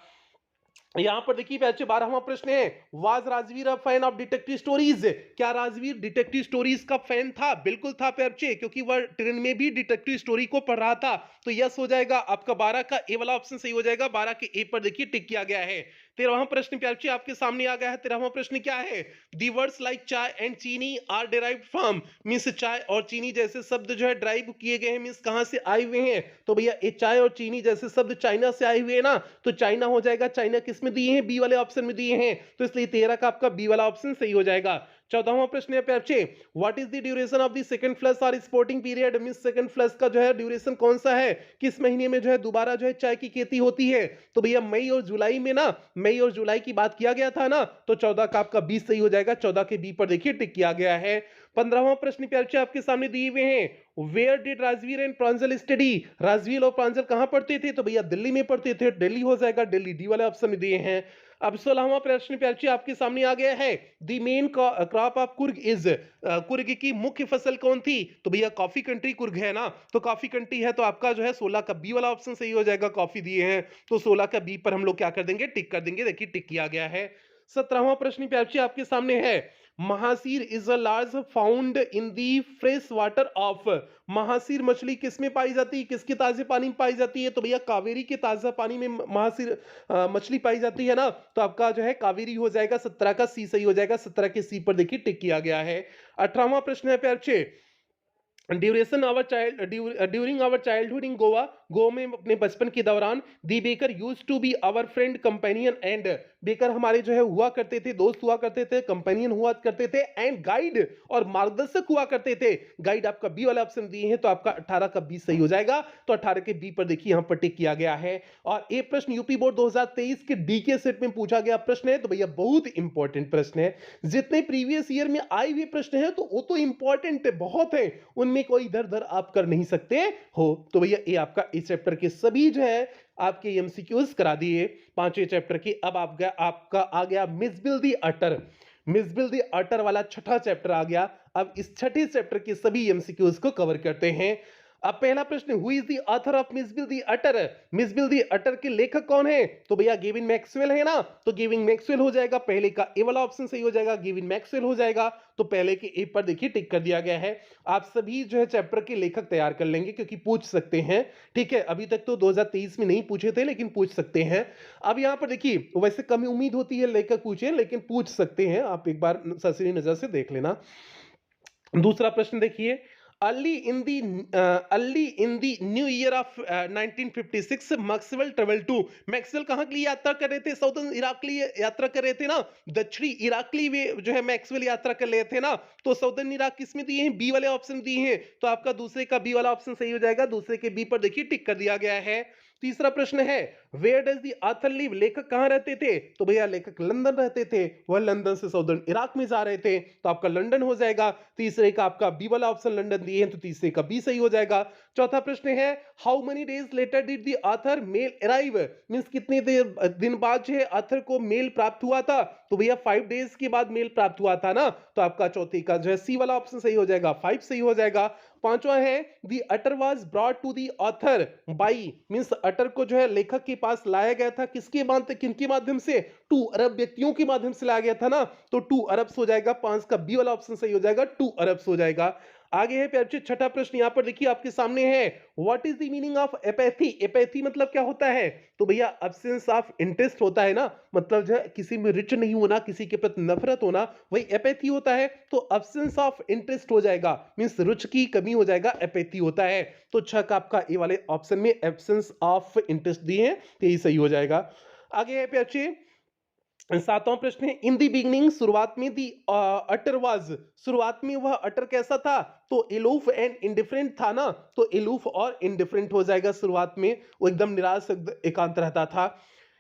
यहां पर देखिए बच्चे 12वां प्रश्न है was Rajveer a fan of detective stories? क्या राजवीर डिटेक्टिव स्टोरीज का फैन था? बिल्कुल था बच्चे, क्योंकि वह ट्रेन में भी डिटेक्टिव स्टोरी को पढ़ रहा था। तो यस हो जाएगा। आपका 12 का ए वाला ऑप्शन सही हो जाएगा। 12 के ए पर देखिए टिक किया गया है। 13वां प्रश्न बच्चे आपके सामने आ गया है। 13वां प्रश्न क्या है? दी वर्ड्स लाइक चाय एंड चीनी आर डिराइव्ड फ्रॉम? मींस चाय और चीनी जैसे शब्द जो है ड्राइव किए गए हैं, मींस कहां से आए हुए हैं? तो भैया ये चाय और चीनी जैसे शब्द चाइना से आए हुए हैं ना। तो चाइना हो जाएगा। चाइना किस में दिए हैं? बी वाले ऑप्शन में दिए हैं। तो इसलिए 13 का आपका बी वाला ऑप्शन सही हो जाएगा। 14वां प्रश्न है बच्चे what is the duration of the second flush or sporting period? Means second flush का जो है ड्यूरेशन कौन सा है? किस महीने में जो है दोबारा जो है चाय की खेती होती है? तो भैया मई और जुलाई में ना। मई और जुलाई की बात किया गया था ना। तो 14 का आपका बी सही हो जाएगा। 14 के बी पर देखिए टिक किया गया है। 15वां प्रश्न बच्चे आपके सामने दिए हुए हैं where did Rajvir and Pranjal study? Rajvir और प्रांजल कहां पढ़ते थे? तो भैया दिल्ली में पढ़ते थे। दिल्ली हो जाएगा। दिल्ली डी वाले ऑप्शन में दिए हैं। अब 16वां प्रश्न बच्चे आपके सामने आ गया है the main crop of Coorg is? Coorg की मुख्य फसल कौन थी? तो भैया कॉफी कंट्री कुर्ग है ना। तो कॉफी कंट्री है, तो आपका जो है 16 का बी वाला ऑप्शन सही हो जाएगा। कॉफी दिए हैं, तो 16 का बी पर हम लोग क्या कर देंगे? टिक कर देंगे। देखिए टिक किया गया है। 17वां प्रश्न बच्चे आपके सामने है mahseer is a large found in the fresh water of? Mahseer मछली किस में पाई जाती है? किसके ताजे पानी में पाई जाती है? तो भैया कावेरी के ताजा पानी में महासीर मछली पाई जाती है ना। तो आपका जो है कावेरी हो जाएगा। 17 का सी सही हो जाएगा। 17 के सी पर देखिए टिक किया गया है। 18वां प्रश्न है pay duration our child during our childhood in Goa, Goa में अपने बचपन के दौरान the baker used to be our friend companion and, baker हमारे जो है हुआ करते थे, दोस्त हुआ करते थे, कंपेनियन हुआ करते थे, एंड गाइड और मार्गदर्शक हुआ करते थे। गाइड आपका बी वाला ऑप्शन दिए हैं, तो आपका 18 का बी सही हो जाएगा। तो 18 के बी पर देखिए यहां पर टिक किया गया है। और ये प्रश्न यूपी बोर्ड 2023 के डी के सेट में पूछा गया प्रश्न है, तो भैया बहुत इंपॉर्टेंट प्रश्न है। जितने प्रीवियस ईयर में आए हुए प्रश्न है तो वो तो इंपॉर्टेंट है, बहुत है, उनमें कोई इधर उधर आप कर नहीं सकते हो। तो भैया ये आपका इस चैप्टर के सभी जो है आपके एमसीक्यूज करा दिए पांचवें चैप्टर की। अब आपका आ गया मिसबिल दी अटर, मिसबिल दी अटर वाला छठा चैप्टर आ गया। अब इस छठे चैप्टर के सभी एमसीक्यूज को कवर करते हैं। अब पहला प्रश्न, who is the author of Mijbil the otter, Mijbil the otter के लेखक कौन है? तो भैया गेविन मैक्सवेल है ना, तो गेविन मैक्सवेल हो जाएगा, पहले का ए वाला ऑप्शन सही हो जाएगा, गेविन मैक्सवेल हो जाएगा। तो पहले के ए पर देखिए टिक कर दिया गया है। आप सभी जो है चैप्टर के लेखक तैयार कर लेंगे क्योंकि पूछ सकते हैं, ठीक है। अभी तक तो 2023 में नहीं पूछे थे लेकिन पूछ सकते हैं। अब यहाँ पर देखिए वैसे कम उम्मीद होती है लेखक पूछे, लेकिन पूछ सकते हैं, आप एक बार सरसरी नजर से देख लेना। दूसरा प्रश्न देखिए, early in the new year of 1956 Maxwell travel to, Maxwell कहाँ के लिए यात्रा कर रहे थे? साउदर्न इराक के लिए यात्रा कर रहे थे ना, दक्षिणी इराक के लिए जो है मैक्सवेल यात्रा कर रहे थे ना। तो साउदर्न इराक किसमें दिए हैं? बी वाले ऑप्शन दिए हैं, तो आपका दूसरे का बी वाला ऑप्शन सही हो जाएगा। दूसरे के बी पर देखिए टिक कर दिया गया है। तीसरा प्रश्न है, where does the author live, लेखक कहाँ रहते थे? तो भैया लेखक लंदन रहते थे, वह लंदन से साउदर्न इराक में जा रहे थे, तो आपका लंदन हो जाएगा। तीसरे का आपका बी वाला ऑप्शन लंदन दिए हैं, तो तीसरे का बी सही हो जाएगा। चौथा प्रश्न है, how many days later did the author mail arrive, means कितने दिन बाद जो है ऑथर को मेल प्राप्त हुआ था? तो भैया 5 डेज के बाद मेल प्राप्त हुआ था ना, तो आपका चौथे का जो है सी वाला ऑप्शन सही हो जाएगा, 5 सही हो जाएगा। पांचवा है, the otter was brought to the author by, means otter को जो है लेखक के पास लाया गया था किसके माध्यम, किनके माध्यम से? 2 अरब व्यक्तियों के माध्यम से लाया गया था ना, तो 2 अरब्स हो जाएगा। 5 का बी वाला ऑप्शन सही हो जाएगा, 2 अरब्स हो जाएगा। आगे है प्यारे बच्चों छठा प्रश्न, यहां पर देखिए आपके सामने है, what is the meaning of apathy, apathy मतलब क्या होता है? तो भैया एब्सेंस ऑफ इंटरेस्ट होता है ना, मतलब जो है किसी में रुचि नहीं होना, किसी के प्रति नफरत होना, वही एपैथी होता है। तो एब्सेंस ऑफ इंटरेस्ट हो जाएगा, मींस रुचि की कमी हो जाएगा, एपैथी होता है। तो छह का आपका ए वाले ऑप्शन में एब्सेंस ऑफ इंटरेस्ट दिए हैं, तो यही सही हो जाएगा। आगे है प्यारे, सातवां प्रश्न है, इन दी बिगनिंग, शुरुआत में दी अटर वाज, शुरुआत में वह अटर कैसा था? तो एलूफ एंड इंडिफरेंट था ना, तो एलूफ और इंडिफरेंट हो जाएगा। शुरुआत में वो एकदम निराश एकांत रहता था,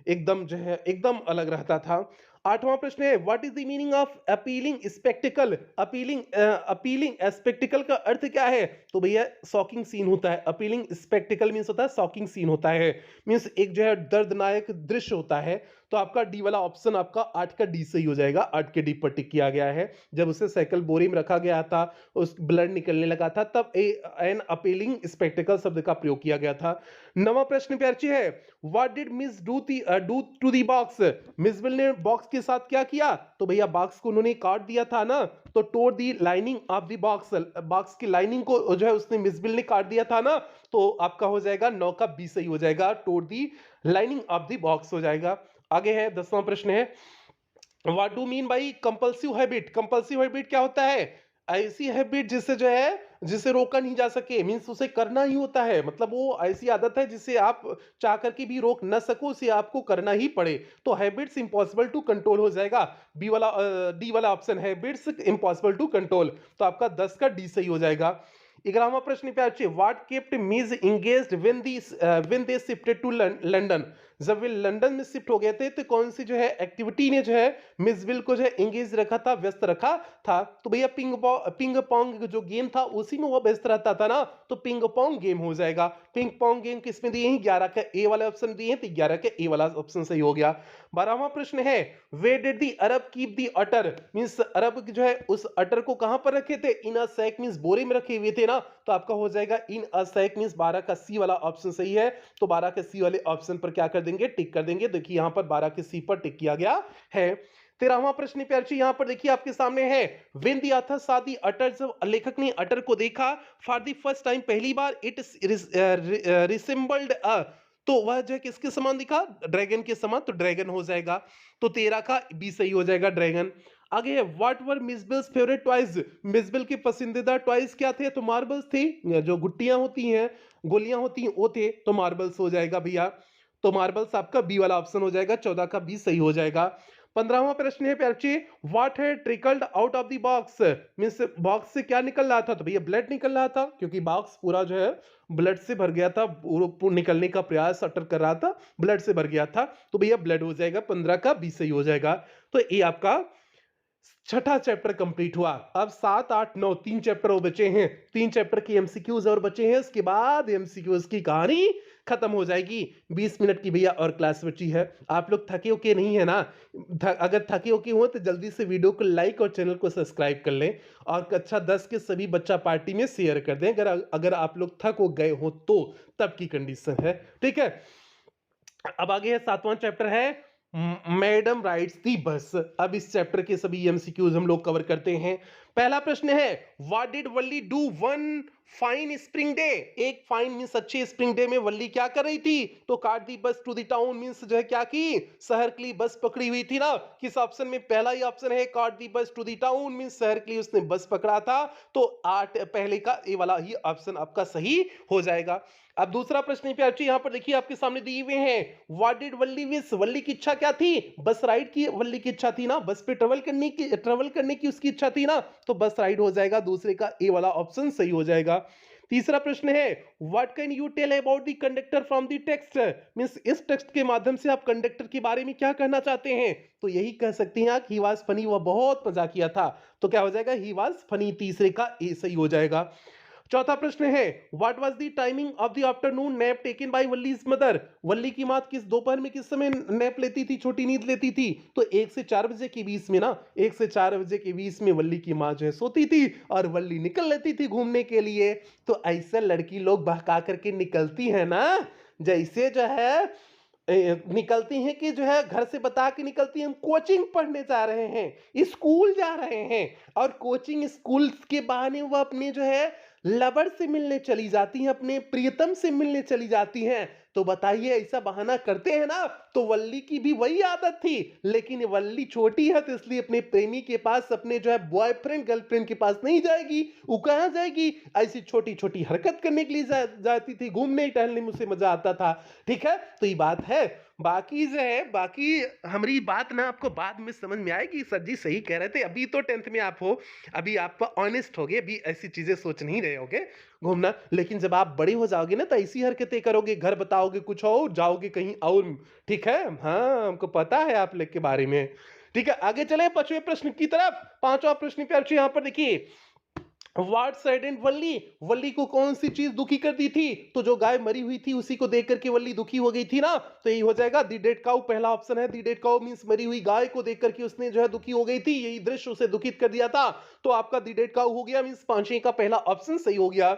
एकदम जो है एकदम अलग रहता था। आठवां प्रश्न है, what is the meaning of appealing spectacled, appealing spectacled का अर्थ क्या है? तो भैया शॉकिंग सीन होता है, अपीलिंग स्पेक्टिकल मींस होता है शॉकिंग सीन होता है, मींस एक जो है दर्दनायक दृश्य होता है। तो आपका डी वाला ऑप्शन आपका 8 का डी सही हो जाएगा, 8 के डी पर टिक किया गया है। जब उसे साइकिल बोरी में रखा गया था, उस ब्लड निकलने लगा था, तब एन अपीलिंग स्पेक्टिकल शब्द का प्रयोग किया गया था। नवा प्रश्न प्यारची है, what did Mij do to the box, Mijbil ने बॉक्स के साथ क्या किया? तो भैया बॉक्स को उन्होंने काट दिया था ना, तो तोड़ the lining of the box, box की लाइनिंग को जो है उसने मिसबिल ने काट दिया था ना, तो आपका हो जाएगा 9 का बी सही हो जाएगा, तोड़ the lining of the box हो जाएगा। आगे है 10वां प्रश्न है, what do mean by compulsive habit, compulsive habit क्या होता है? ऐसी हैबिट जिससे जो है जिसे रोका नहीं जा सके, मींस उसे करना ही होता है, मतलब वो ऐसी आदत है जिसे आप चाह करके भी रोक न सको, उसे आपको करना ही पड़े। तो हैबिट्स इम्पॉसिबल टू कंट्रोल हो जाएगा, बी वाला डी वाला option, habits impossible to control, तो आपका 10 का डी सही हो जाएगा। 11वां प्रश्न पे अच्छे, what kept Mij engaged when they shifted to London, जब वे लंदन में शिफ्ट हो गए थे तो कौन सी जो है एक्टिविटी ने जो है मिसविल को जो है एंगेज रखा था, व्यस्त रखा था? तो भैया पिंग पोंग जो गेम था उसी में वो व्यस्त रहता था ना, तो पिंग पोंग गेम हो जाएगा। पिंग पोंग गेम किसमें दिए हैं? 11 का ए वाला ऑप्शन दिए हैं, तो 11 का ए वाला ऑप्शन सही हो गया। 12वां प्रश्न है, where did the Arab keep the otter, means Arab जो है उस अटर को कहां पर रखे थे? इन अ सैक, मींस बोरे में रखे हुए थे ना, तो आपका हो जाएगा इन अ सैक, मींस 12 का सी वाला ऑप्शन सही है। तो 12 के सी वाले ऑप्शन पर क्या कर देंगे? टिक कर देंगे। देखिए यहां पर 12 के सी पर टिक किया गया है। 13वां प्रश्न प्यारची यहां पर देखिए आपके सामने है, when the author saw the अटर, जब लेखक ने अटर को देखा, फॉर द फर्स्ट टाइम पहली बार, इट रिसेंबल्ड अ, तो वह जो है किसके समान दिखा? ड्रैगन के समान, तो ड्रैगन हो जाएगा। तो 13 का बी सही हो जाएगा, ड्रैगन। आगे है व्हाट वर मिसबेल्स फेवरेट टॉयज, मिसबेल के पसंदीदा टॉयज क्या थे? तो मार्बल्स थी, जो गुट्टियां होती हैं, गोलियां होती हैं, वो थे, तो मार्बल्स हो जाएगा भैया। तो मार्बल्स आपका बी वाला ऑप्शन हो जाएगा, 14 का बी सही हो जाएगा। 15वां प्रश्न है प्यार जी, what has trickled out of the box, means box से क्या निकल रहा था? तो भैया ब्लड निकल रहा था, क्योंकि बॉक्स पूरा जो है ब्लड से भर गया था, निकलने का प्रयास अटर कर रहा था, ब्लड से भर गया था, तो भैया ब्लड हो जाएगा, 15 का बी सही हो जाएगा। तो ये आपका छठा चैप्टर कंप्लीट हुआ। अब 7, 8, 9 तीन चैप्टर और बचे हैं, तीन चैप्टर की एमसीक्यूज और बचे हैं, उसके बाद एमसीक्यूज की कहानी खत्म हो जाएगी। 20 मिनट की भैया और क्लास बची है। आप लोग थके के नहीं है ना? अगर थके के हो तो जल्दी से वीडियो को लाइक और चैनल को सब्सक्राइब कर लें, और कक्षा 10 के सभी बच्चा पार्टी में शेयर कर दें, अगर आप लोग थक हो गए हो तो, तब की कंडीशन है, ठीक है। अब आगे है 7वां चैप्टर है मैडम राइड्स दी बस। अब इस चैप्टर के सभी एमसीक्यूज हम लोग कवर करते हैं। पहला प्रश्न है what did Valli do one fine spring day, एक फाइन मींस अच्छे स्प्रिंग डे में वल्ली क्या कर रही थी? तो कार्ड दी बस टू द टाउन मींस जो है क्या की, शहर के लिए बस पकड़ी हुई थी ना। किस ऑप्शन में? पहला ही ऑप्शन है कार्ड दी बस टू द टाउन मींस शहर के लिए उसने बस पकड़ा था, तो 8 पहले का ए वाला ही ऑप्शन आपका सही हो जाएगा। अब दूसरा प्रश्न प्यार जी, यहां पर देखिए आपके सामने दिए हुए हैं व्हाट डिड वल्ली विश, वल्ली की इच्छा क्या थी? बस राइड की वल्ली की इच्छा थी ना, बस पे ट्रेवल करने की उसकी इच्छा थी ना, तो बस राइड हो जाएगा, दूसरे का ए वाला ऑप्शन सही हो जाएगा। तीसरा प्रश्न है what can you tell about the conductor from the text, means इस टेक्स्ट के माध्यम से आप कंडक्टर के बारे में क्या कहना चाहते हैं? तो यही कह सकते हैं कि ही वाज फनी, वह बहुत मजाकिया था, तो क्या हो जाएगा? ही वाज फनी, तीसरे का ए सही हो जाएगा। चौथा प्रश्न है what was the timing of the afternoon nap taken by Valli's mother, Valli की मां किस दोपहर में किस समय नैप लेती थी, छोटी नींद लेती थी? तो 1 से 4 बजे के बीच में ना, 1 से 4 बजे के बीच में वल्ली की मां जो है सोती थी, और वल्ली निकल लेती थी घूमने के लिए। तो ऐसे लड़की लोग बहका करके निकलती है ना, जैसे जो है निकलती हैं कि जो है घर से बता के निकलती हैं हम कोचिंग पढ़ने जा रहे हैं, स्कूल जा रहे हैं, और कोचिंग स्कूल के बहाने वो अपने जो है लवर से मिलने चली जाती हैं, अपने प्रियतम से मिलने चली जाती हैं। तो बताइए ऐसा बहाना करते हैं ना, तो वल्ली की भी वही आदत थी, लेकिन वल्ली छोटी है तो इसलिए अपने प्रेमी के पास, अपने जो है बॉयफ्रेंड गर्लफ्रेंड के पास नहीं जाएगी, वो कहाँ जाएगी? ऐसी छोटी छोटी हरकत करने के लिए जाती थी, घूमने टहलने में उसे मजा आता था, ठीक है। तो ये बात है, बाकी जो है, बाकी हमारी बात ना आपको बाद में समझ में आएगी। सर जी सही कह रहे थे, अभी तो 10th में आप हो, अभी आप ऑनेस्ट हो गए, अभी ऐसी चीजें सोच नहीं रहे होगे घूमना, लेकिन जब आप बड़े हो जाओगे ना तो ऐसी हरकतें करोगे, घर बताओगे कुछ और, जाओगे कहीं और, ठीक है। हाँ हमको पता है आप लोग के बारे में, ठीक है। आगे चले 5वें प्रश्न की तरफ। 5वां प्रश्न पे यहाँ पर देखिए व्हाट सैडेंड वल्ली, वल्ली को कौन सी चीज दुखी कर दी थी? तो जो गाय मरी हुई थी उसी को देख करके वल्ली दुखी हो गई थी ना, तो यही हो जाएगा दी डेड काउ, पहला ऑप्शन है दी डेड काउ मींस मरी हुई गाय को देख करके उसने जो है दुखी हो गई थी, यही दृश्य उसे दुखित कर दिया था, तो आपका दी डेड काउ हो गया, मींस 5वें का पहला ऑप्शन सही हो गया।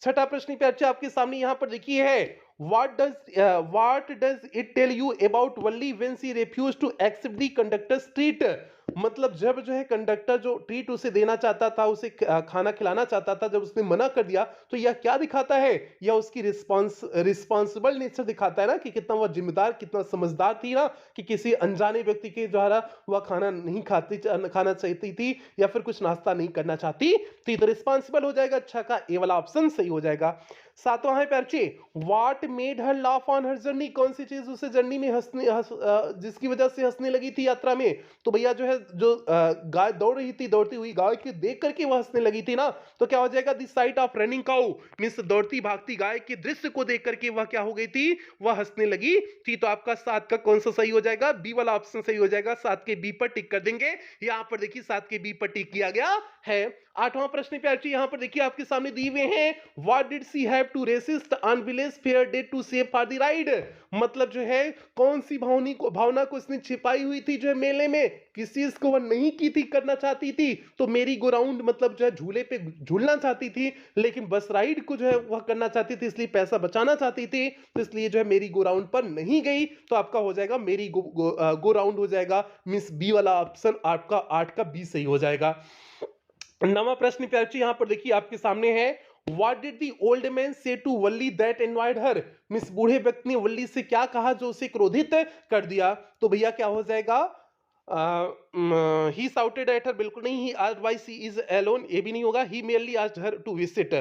छठा प्रश्न पे अच्छा आपके सामने यहां पर देखिए है what does it tell you about Valli when she refused to accept the conductor's treat, मतलब जब जो है कंडक्टर जो ट्रीट उसे देना चाहता था, उसे खाना खिलाना चाहता था, जब उसने मना कर दिया, तो यह क्या दिखाता है? यह उसकी रिस्पॉन्सिबल नेचर दिखाता है ना, कि कितना वह जिम्मेदार, कितना समझदार थी ना, कि किसी अनजाने व्यक्ति के द्वारा वह खाना नहीं खाना चाहती थी, या फिर कुछ नाश्ता नहीं करना चाहती थी, तो रिस्पॉन्सिबल हो जाएगा, अच्छा का ए वाला ऑप्शन सही हो जाएगा। 7वां है प्यारची what made her laugh on her journey, कौन सी चीज उसे जर्नी में जिसकी वजह से हंसने लगी थी यात्रा में? तो भैया जो है, जो गाय दौड़ रही थी, दौड़ती हुई गाय के देख करके वह हंसने लगी थी ना, तो क्या हो जाएगा the site of running cow means दौड़ती भागती गाय के दृश्य को देख करके वह क्या हो गई थी, वह हंसने लगी थी। तो आपका 7 का कौन सा सही हो जाएगा? बी वाला ऑप्शन सही हो जाएगा, 7 के बी पर टिक कर देंगे। यहां पर देखिए 7 के बी पर टिक किया गया है। 8वां प्रश्न पे अच्छी यहां पर देखिए आपके सामने दिए हुए हैं what did she have to resist on village fair day to save for the ride, मतलब जो है कौन सी भावना को इसने छिपाई हुई थी जो है मेले में, किस चीज को वह नहीं की थी, करना चाहती थी? तो मेरी गो राउंड मतलब जो है झूले पे झूलना चाहती थी, लेकिन बस राइड को जो है वह करना चाहती थी, इसलिए पैसा बचाना चाहती थी, तो इसलिए जो है मेरी गो राउंड पर नहीं गई। तो आपका हो जाएगा मेरी गो राउंड हो जाएगा, मींस बी वाला ऑप्शन आपका 8 का बी सही हो जाएगा। 9वां प्रश्न प्यारची यहां पर देखिए आपके सामने है what did the old man say to Valli that annoyed her, मिस बूढ़े व्यक्ति ने वल्ली से क्या कहा जो उसे क्रोधित कर दिया? तो भैया क्या हो जाएगा ही साउटेड एट हर, बिल्कुल नहीं। He asked why she is alone, ये भी नहीं होगा। He merely asked her to visit,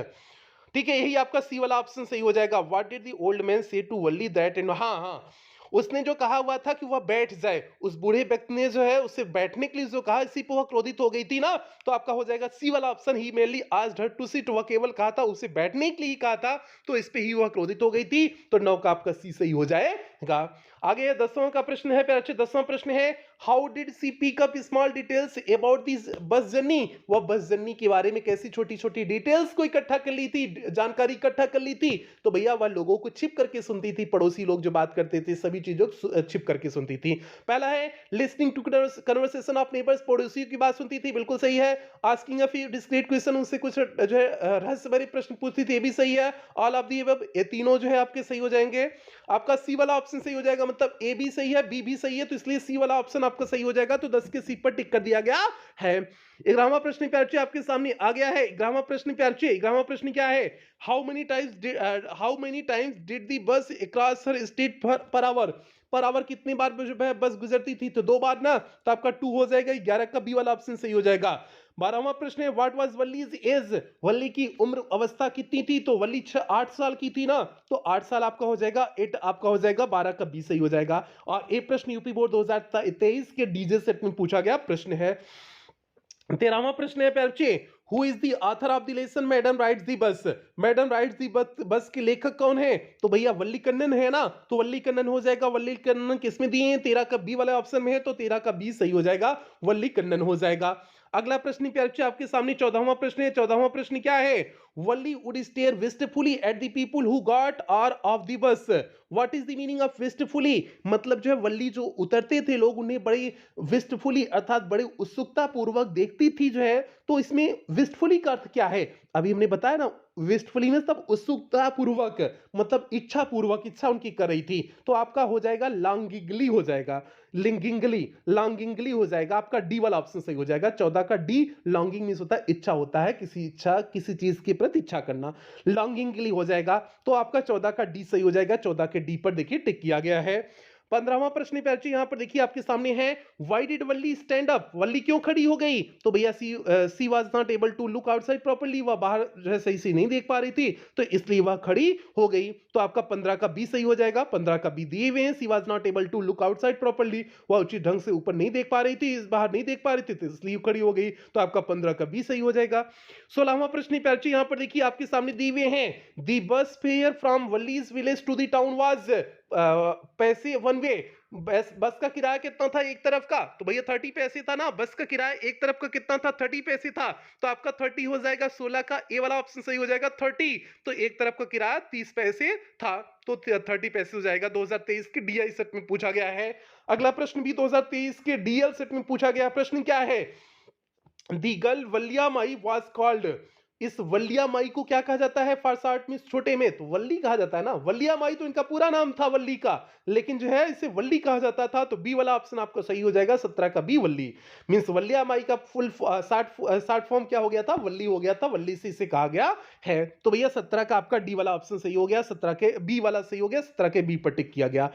ठीक है, यही आपका सी वाला ऑप्शन सही हो जाएगा। What did the old man say to Valli that in, हाँ हाँ, उसने जो कहा हुआ था कि वह बैठ जाए, उस बूढ़े व्यक्ति ने जो है उससे बैठने के लिए जो कहा, इसी पे वह क्रोधित हो गई थी ना, तो आपका हो जाएगा सी वाला option. He mainly asked her to sit, वह केवल कहा था, उसे बैठने के लिए ही कहा था, तो इस पे ही वह क्रोधित हो गई थी, तो 9 का आपका सी सही हो जाएगा। आगे 10वां का प्रश्न है, प्यारे बच्चे, 10वां प्रश्न है, how did she pick up small details about this bus journey, वह बस जर्नी के बारे में कैसी छोटी छोटी डिटेल्स को इकट्ठा कर ली थी, जानकारी इकट्ठा कर ली थी, तो भैया वह लोगों को छिप करके सुनती थी, पड़ोसी लोग जो बात करते थे सभी चीजों को छिप करके सुनती थी। पहला है listening to conversation of neighbours, पड़ोसियों की बात सुनती थी, बिल्कुल सही है। Asking a few discreet question, उनसे कुछ जो है रहस्य भरे प्रश्न पूछती थी, ये भी सही है। ऑल ऑफ दी अबव, ये तीनों जो है आपके सही हो जाएंगे। आपका सी वाला ऑप्शन सही हो जाएगा, मतलब ए भी सही है, बी भी सही है, तो इसलिए सी वाला ऑप्शन आपका सही हो जाएगा, तो 10 के सी पर टिक कर दिया गया है। 11वां प्रश्न प्यारे आपके सामने आ गया है। 11वां प्रश्न प्यारे, 11वां प्रश्न क्या है, how many times did the bus cross her street per hour, per hour कितनी बार जो है बस गुजरती थी, तो 2 बार ना, तो आपका 2 हो जाएगा। 11 का बी वाला ऑप्शन सही हो जाएगा। 12वां प्रश्न है, व्हाट वाज वल्लीज एज, वल्ली की उम्र अवस्था कितनी थी, तो वल्ली 8 साल की थी ना, तो 8 साल आपका हो जाएगा, 8 आपका हो जाएगा, 12 का बी सही हो जाएगा। और एक प्रश्न यूपी बोर्ड 2023 के डीजे सेट में पूछा गया प्रश्न है। 13वां प्रश्न है प्यारे, who is the author of the lesson madam rides the bus, madam rides the बस के लेखक कौन है, तो भैया वल्ली कन्नन है ना, तो वल्ली कन्नन हो जाएगा। वल्ली कन्नन किसमें दिए हैं, 13 का बी वाले ऑप्शन में है, तो 13 का बी सही हो जाएगा, वल्ली कन्नन हो जाएगा। अगला प्रश्न प्यारे आपके सामने 14वां प्रश्न है। 14वां प्रश्न क्या है, Valli would stare wistfully at the people who got or off the bus, what is the meaning of wistfully, मतलब जो है वल्ली जो उतरते थे लोग उन्हें बड़ी विस्टफुली अर्थात बड़ी उत्सुकता पूर्वक देखती थी जो है, तो इसमें विस्टफुली का अर्थ क्या है, अभी हमने बताया ना, विस्टफुली में तब उत्सुकता पूर्वक, मतलब इच्छा पूर्वक, इच्छा उनकी कर रही थी, तो आपका हो जाएगा लॉन्गिंगली हो जाएगा, लॉन्गिंगली हो जाएगा, आपका डी वाला ऑप्शन सही हो जाएगा। 14 का डी, लॉन्गिंग मींस होता है इच्छा, होता है किसी चीज के प्रति इच्छा करना, लॉन्गिंगली हो जाएगा, तो आपका 14 का डी सही हो जाएगा। 14 के डी पर देखिए टिक किया गया है। 15वां प्रश्न प्यारे यहां पर देखिए आपके सामने है, why did Valli stand up, Valli क्यों खड़ी हो गई, तो भैया she was not able to look outside properly, वह बाहर जो है सही से नहीं देख पा रही थी, तो इसलिए वह खड़ी हो गई, तो आपका 15 का बी सही हो जाएगा। 15 का बी दिए हुए हैं, she was not able to look outside properly, वह उचित ढंग से ऊपर नहीं देख पा रही थी, बाहर नहीं देख पा रही थी, तो इसलिए खड़ी हो गई, तो आपका 15 का बी सही हो जाएगा। 16वां प्रश्न प्यारे यहां पर देखिए आपके सामने दिए हुए हैं, the bus fare from Valli's village to the town was, पैसे वन वे, बस का किराया कितना था एक तरफ का, तो भैया 30 पैसे था ना, बस का किराया एक तरफ का कितना था, 30 पैसे था, तो आपका 30 हो जाएगा। 16 का ए वाला ऑप्शन सही हो जाएगा 30, तो एक तरफ का किराया 30 पैसे था, तो 30 पैसे हो जाएगा। 2023 के डीआई सेट में पूछा गया है। अगला प्रश्न भी 2023 के डीएल सेट में पूछा गया प्रश्न क्या है, the girl Valliammai was called, इस वल्लिया माई को क्या कहा जाता है, फॉर शॉर्ट मींस छोटे में, तो वल्ली कहा जाता है ना, वल्लिया माई तो इनका पूरा नाम था वल्ली का, लेकिन जो है इसे वल्ली कहा जाता था, तो बी वाला ऑप्शन आपको सही हो जाएगा। 17 का बी वल्ली, मींस वल्लिया माई का फुल शॉर्ट फॉर्म क्या हो गया था, वल्ली हो गया था, वल्ली से इसे कहा गया है, तो भैया 17 का आपका डी वाला ऑप्शन सही हो गया, 17 के बी वाला सही हो गया, 17 के बी पर टिक किया गया।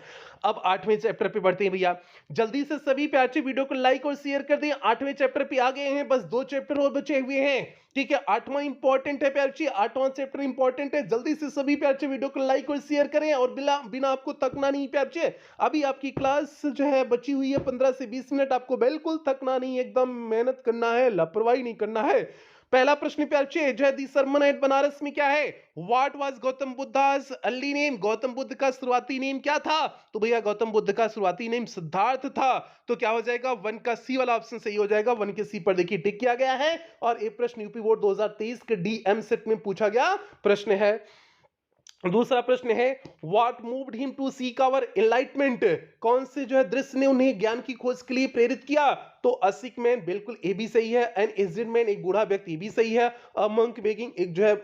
अब 8वें चैप्टर पे बढ़ते हैं भैया, जल्दी से सभी प्यारे वीडियो को लाइक और शेयर कर दें। 8वें चैप्टर पे आ गए हैं, बस 2 चैप्टर और बचे हुए हैं, ठीक है। 8वां इंपॉर्टेंट है प्यारे, 8वां चैप्टर इंपॉर्टेंट है, जल्दी से सभी प्यारे वीडियो को लाइक और शेयर करें, और बिना आपको थकना नहीं प्यारे, अभी आपकी क्लास जो है बची हुई है 15 से 20 मिनट, आपको बिल्कुल थकना नहीं, एकदम मेहनत करना है, लापरवाही नहीं करना है। पहला प्रश्न प्यारे जो है दी सरमन एट बनारस में क्या है, what was Gautam Buddhas early name, Gautam Buddha का शुरुआती नेम क्या था, तो भैया गौतम बुद्ध का शुरुआती नेम सिद्धार्थ था, तो क्या हो जाएगा 1 का सी वाला ऑप्शन सही हो जाएगा। 1 के सी पर देखिए टिक किया गया है, और एक प्रश्न यूपी बोर्ड 2023 के डीएम सेट में पूछा गया प्रश्न है। दूसरा प्रश्न है, what moved him to seek our enlightenment, कौन से जो है दृश्य ने उन्हें ज्ञान की खोज के लिए प्रेरित किया, तो अ सिक मैन बिल्कुल ए भी सही है, एन एज्ड मैन एक बूढ़ा व्यक्ति भी सही है, अ मंक बेगिंग एक जो है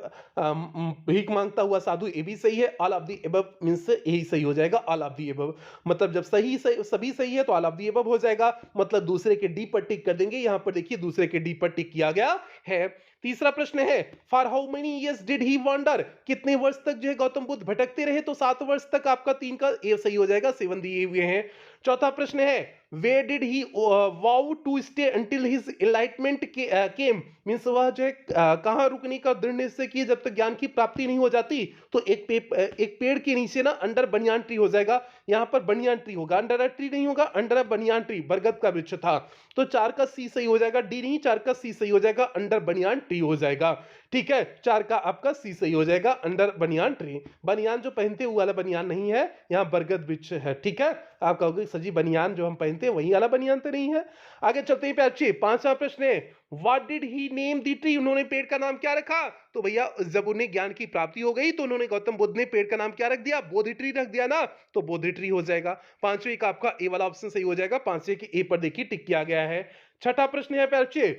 भीख मांगता हुआ साधु ए भी सही है, all of the above means यही सही हो जाएगा, ऑल ऑफ द अबव, मतलब जब सभी सही है तो ऑल ऑफ द अबव हो जाएगा, मतलब दूसरे के डी पर टिक कर देंगे, यहां पर देखिए दूसरे के डी पर टिक किया गया है। तीसरा प्रश्न है, for how many years did he wonder, कितने वर्ष तक जो है गौतम बुद्ध भटकते रहे, तो 7 वर्ष तक, आपका 3 का ए सही हो जाएगा, 7 दिए हुए हैं। चौथा प्रश्न है, where did he vow to stay until his enlightenment came, means वह जो है कहाँ रुकने का दृढ़ निश्चय किए जब तक ज्ञान की प्राप्ति नहीं हो जाती। तो एक पेड़ के नीचे ना अंडर बनियान ट्री हो जाएगा, यहाँ पर बनियान ट्री होगा, अंडर अ ट्री नहीं होगा, अंडर अ बनियान ट्री, बरगद का वृक्ष था। तो 4 का सी सही हो जाएगा, डी नहीं, 4 का सी सही हो जाएगा, अंडर बनियान ट्री हो जाएगा। ठीक है, 4 का आपका सी सही हो जाएगा, अंडर बनियान ट्री। बनियान जो पहनते हैं वो वाला बनियान नहीं है, यहाँ बरगद वृक्ष है। ठीक है, आप कहोगे सजी बनियान जो हम पहनते हैं वही वाला बनियान तो नहीं है। आगे चलते हैं प्यारे, 5वां प्रश्न है, what did he name the tree, उन्होंने पेड़ का नाम क्या रखा? तो भैया जब उन्हें ज्ञान की प्राप्ति हो गई तो उन्होंने, गौतम बुद्ध ने पेड़ का नाम क्या रख दिया? बोधि ट्री रख दिया ना, तो बोधि ट्री हो जाएगा। 5वें का आपका ए वाला ऑप्शन सही हो जाएगा, 5वें के ए पर देखिए टिक किया गया है। 6ठा प्रश्न है प्यारे,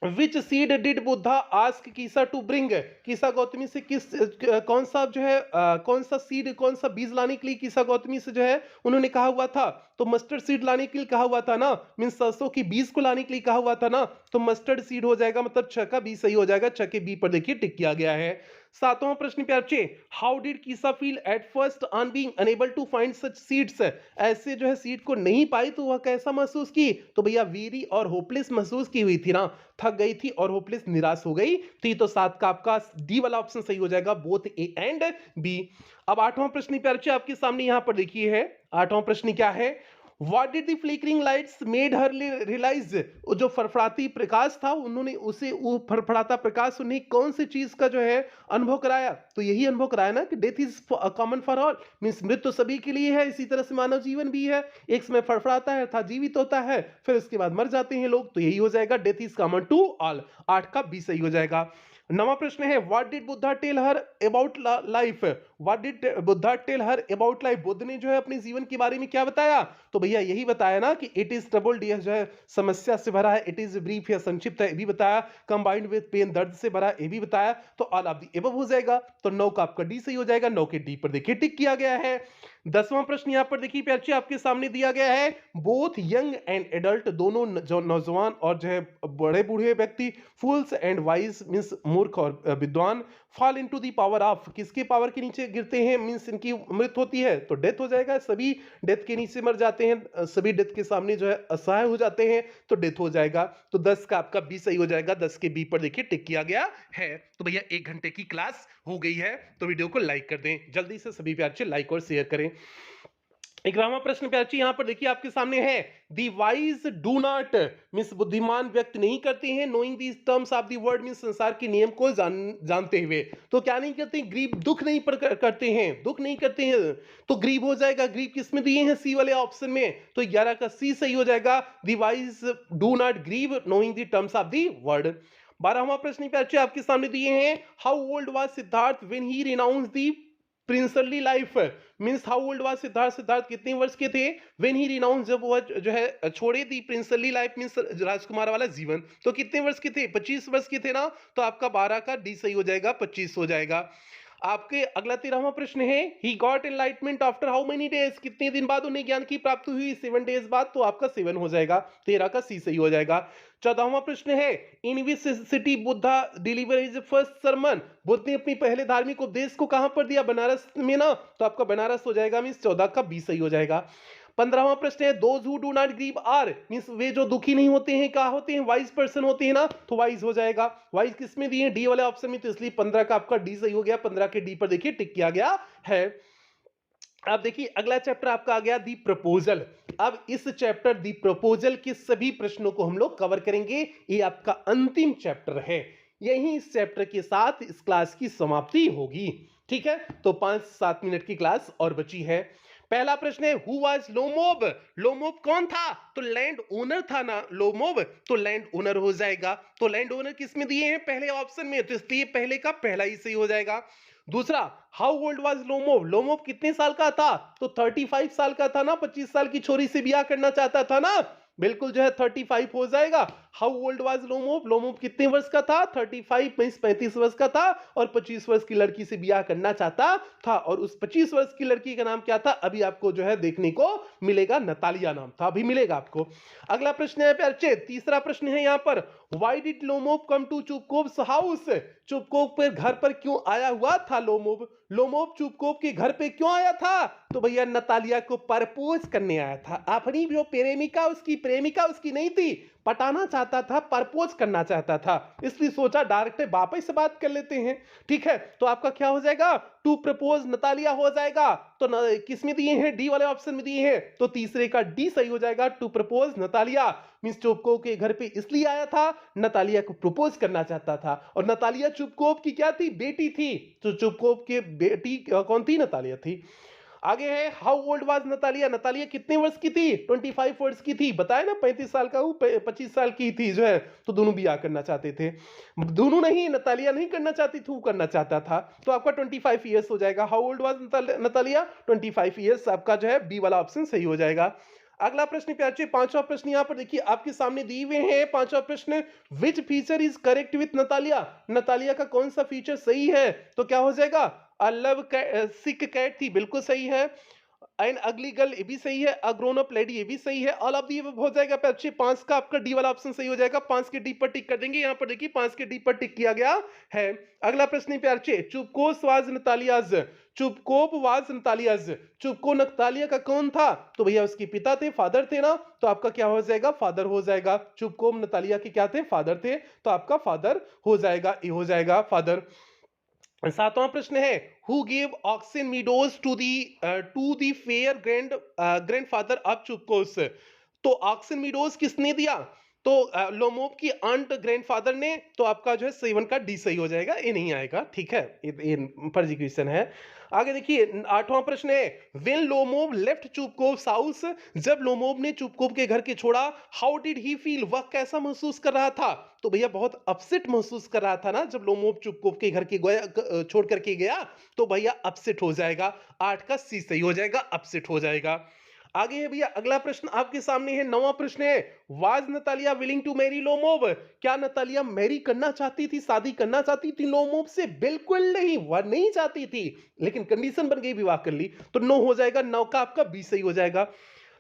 which seed did Buddha ask Kisa to bring, Kisa Gotami से कौन सा जो है कौन सा सीड, कौन सा बीज लाने के लिए कीसा गौतमी से जो है उन्होंने कहा हुआ था? तो मस्टर्ड सीड लाने के लिए कहा हुआ था ना, मीन्स सरसों की बीज को लाने के लिए कहा हुआ था ना, तो मस्टर्ड सीड हो जाएगा, मतलब 6 का बी सही हो जाएगा, 6 के बी पर देखिए टिक किया गया है। 7वां प्रश्न प्यारे, how did Kisa feel at first on being unable to find such seeds, ऐसे जो है सीड को नहीं पाई तो वह कैसा महसूस की? तो भैया वीरी और होपलेस महसूस की हुई थी ना, थक गई थी और होपलेस निराश हो गई थी। तो 7 का आपका डी वाला ऑप्शन सही हो जाएगा, बोथ ए एंड बी। अब 8वां प्रश्न प्यारे आपके सामने यहां पर देखिए है, 8वां प्रश्न क्या है, What did the flickering lights made her realize, जो फड़फड़ाती प्रकाश था उन्होंने उसे, वो फड़फड़ाता प्रकाश उन्हें कौन सी चीज का जो है अनुभव कराया? तो यही अनुभव कराया ना कि death is common for all, means मृत्यु सभी के लिए है, इसी तरह से मानव जीवन भी है, एक समय फड़फड़ाता है था जीवित होता है, फिर उसके बाद मर जाते हैं लोग, तो यही हो जाएगा, death is common to all. 8 का बी सही हो जाएगा। 9वां प्रश्न है, what did Buddha tell her about life, what did Buddha tell her about life, Buddha ने जो है अपने जीवन के बारे में क्या बताया? तो भैया यही बताया ना कि इट इज ट्रबल्ड, यह जो है समस्या से भरा है, इट इज ब्रीफ या संक्षिप्त है, ये भी बताया, कंबाइंड विद पेन, दर्द से भरा, ये भी बताया, तो ऑल ऑफ द एबव हो जाएगा। तो 9 का आपका डी सही हो जाएगा, 9 के डी पर देखिए टिक किया गया है। 10वां प्रश्न यहां पर देखिए प्यारे आपके सामने दिया गया है, बोथ यंग एंड एडल्ट, दोनों जो नौजवान और जो है बड़े बूढ़े व्यक्ति, फूल्स एंड वाइज मींस मूर्ख और विद्वान, fall into the power of, किसके पावर के नीचे गिरते हैं, मींस इनकी मृत्यु होती है तो डेथ हो जाएगा, सभी डेथ के नीचे मर जाते हैं, सभी डेथ के सामने जो है असहाय हो जाते हैं, तो डेथ हो जाएगा। तो 10 का आपका बी सही हो जाएगा, 10 के बी पर देखिए टिक किया गया है। तो भैया 1 घंटे की क्लास हो गई है, तो वीडियो को लाइक कर दें, जल्दी से सभी प्यारे लाइक और शेयर करें। 11वां प्रश्न प्यारे यहां पर देखिए आपके सामने है, दी वाइज डू नॉट, मींस बुद्धिमान व्यक्त नहीं करते हैं, knowing these terms of the word, means संसार के नियम को जानते हुए, तो क्या नहीं करते? ग्रीव, दुख नहीं करते हैं, दुख नहीं करते हैं, तो ग्रीव हो जाएगा। ग्रीव किस में दिए हैं? सी वाले ऑप्शन में, तो 11 का सी सही हो जाएगा, the wise do not grieve knowing the terms of the world. 12वां प्रश्न प्यारे आपके सामने दिए हैं, how old was Siddhartha when he renounce the princely life, means how old was Siddhartha, Siddhartha कितने वर्ष के थे? व्हेन ही रिनाउंस, जब वह जो है छोड़े दी प्रिंसली लाइफ, मींस राजकुमार वाला जीवन, तो कितने वर्ष के थे? 25 वर्ष के थे ना, तो आपका 12 का डी सही हो जाएगा, 25 हो जाएगा। आपके अगला 13वां प्रश्न है, he got enlightenment after how many days, कितने दिन बाद उन्हें ज्ञान की प्राप्ति हुई? 7 डेज बाद, तो आपका 7 हो जाएगा, 13 का सी सही हो जाएगा। 14वां प्रश्न है, in which city Buddha deliver his first sermon, Buddha ने अपनी पहले धार्मिक उपदेश को कहां पर दिया? बनारस में ना, तो आपका बनारस हो जाएगा, मींस 14 का बी सही हो जाएगा। 15वां प्रश्न है, those who do not grieve are, means वे जो दुखी नहीं होते हैं क्या होते हैं? वाइज पर्सन होते हैं ना, तो वाइज हो जाएगा। वाइज किस में दिए? डी वाले ऑप्शन में, तो इसलिए 15 का आपका डी सही हो गया, 15 के डी पर देखिए टिक किया गया है। अब देखिए अगला चैप्टर आपका आ गया दी प्रपोजल। अब इस चैप्टर दी प्रपोजल के सभी प्रश्नों को हम लोग कवर करेंगे, ये आपका अंतिम चैप्टर है, यही इस चैप्टर के साथ इस क्लास की समाप्ति होगी। ठीक है, तो 5-7 मिनट की क्लास और बची है। पहला प्रश्न है, हु वाज लोमोब, लोमोब कौन था? तो लैंड ओनर था ना लोमोब, तो लैंड ओनर हो जाएगा। तो लैंड ओनर किस में दिए हैं? पहले ऑप्शन में, तो इसलिए पहले का पहला ही सही हो जाएगा। दूसरा, हाउ ओल्ड वाज लोमोब, लोमोब कितने साल का था? तो 35 साल का था ना, 25 साल की छोरी से ब्याह करना चाहता था ना, बिल्कुल जो है 35 हो जाएगा। How old was Lomov, Lomov कितने वर्ष का था, 35 मींस 35 वर्ष का था और 25 वर्ष की लड़की से ब्याह करना चाहता था और उस 25 वर्ष की लड़की का नाम क्या था, अभी आपको जो है देखने को मिलेगा, नतालिया नाम था, अभी मिलेगा आपको। अगला प्रश्न है प्यारे, तीसरा प्रश्न है यहाँ पर, why did Lomov come to Chubukov's house, Chubukov पर घर पर क्यों आया हुआ था लोमोव, लोमोव चुपकोव के घर पे क्यों आया था, तो भैया नतालिया को प्रपोज करने आया था। अपनी जो प्रेमिका उसकी नहीं थी, पटाना चाहता था, प्रपोज करना चाहता था, इसलिए सोचा डायरेक्ट वापस से बात कर लेते हैं। ठीक है, तो आपका क्या हो जाएगा, टू प्रपोज नतालिया हो जाएगा। तो किस में दिए हैं, डी वाले ऑप्शन में दिए हैं, तो तीसरे का डी सही हो जाएगा, टू प्रपोज नतालिया मींस चुपकोव के घर पे इसलिए आया था, नतालिया को प्रपोज करना चाहता था। और नतालिया चुपकोव की क्या थी, बेटी थी, तो चुपकोव के बेटी कौन थी, नतालिया थी। आगे है, how old was Natalia, Natalia कितने वर्ष की थी, 25 वर्ष की थी, बताया ना 35 साल का, 25 साल की थी जो है, तो दोनों ब्याह करना चाहते थे, दोनों नहीं, नतालिया नहीं करना चाहती थी, वो करना चाहता था, तो आपका 25 ईयर्स हो जाएगा। How old was Natalia, 25 years, आपका जो है बी वाला ऑप्शन सही हो जाएगा। अगला प्रश्न प्यारे, पांचवा प्रश्न यहां पर देखिए आपके सामने दिए हुए हैं, पांचवा प्रश्न, which feature is correct with Natalia, Natalia का कौन सा फीचर सही है, तो क्या हो जाएगा, अ लव सिक कैट थी, बिल्कुल सही है, एंड अगली गर्ल ये भी सही है, अ ग्रोन अप लेडी ये भी सही है, ऑल ऑफ दी हो जाएगा बच्चे, 5 का आपका डी वाला ऑप्शन सही हो जाएगा, 5 के डी पर टिक कर देंगे, यहाँ पर देखिए 5 के डी पर टिक किया गया है। अगला प्रश्न प्यारे, चुपकोव वाज नतालियाज, चुपकोव वाज नतालियाज, चुपको नतालिया का कौन था, तो भैया उसके पिता थे, फादर थे ना, तो आपका क्या हो जाएगा, फादर हो जाएगा, चुपकोव नतालिया के क्या थे, फादर थे, तो आपका फादर हो जाएगा, ये हो जाएगा फादर। सातवां प्रश्न है, who give Oxen Meadows to the fair grandfather of Chubukov, तो ऑक्सिन मीडोज किसने दिया, तो लोमोव की आंट ग्रैंडफादर ने, तो आपका जो है 7 का डी सही हो जाएगा, ये नहीं आएगा, ठीक है, ये फर्जी क्वेश्चन है। आगे देखिए आठवां प्रश्न है, व्हेन लोमोव लेफ्ट चुपकोव हाउस, जब लोमोव ने चुपकोव के घर के छोड़ा, हाउ डिड ही फील, वह कैसा महसूस कर रहा था, तो भैया बहुत अपसेट महसूस कर रहा था ना, जब लोमोव चुपकोव के घर के छोड़ करके गया, तो भैया अपसेट हो जाएगा, 8 का सी सही हो जाएगा, अपसेट हो जाएगा। आगे है भैया अगला प्रश्न आपके सामने है, नौवां प्रश्न है, was Natalya willing to marry Lomov, क्या नतालिया मैरी करना चाहती थी, शादी करना चाहती थी लोमोव से, बिल्कुल नहीं, वह नहीं चाहती थी, लेकिन कंडीशन बन गई, विवाह कर ली, तो 9 हो जाएगा, 9 का आपका बी सही हो जाएगा।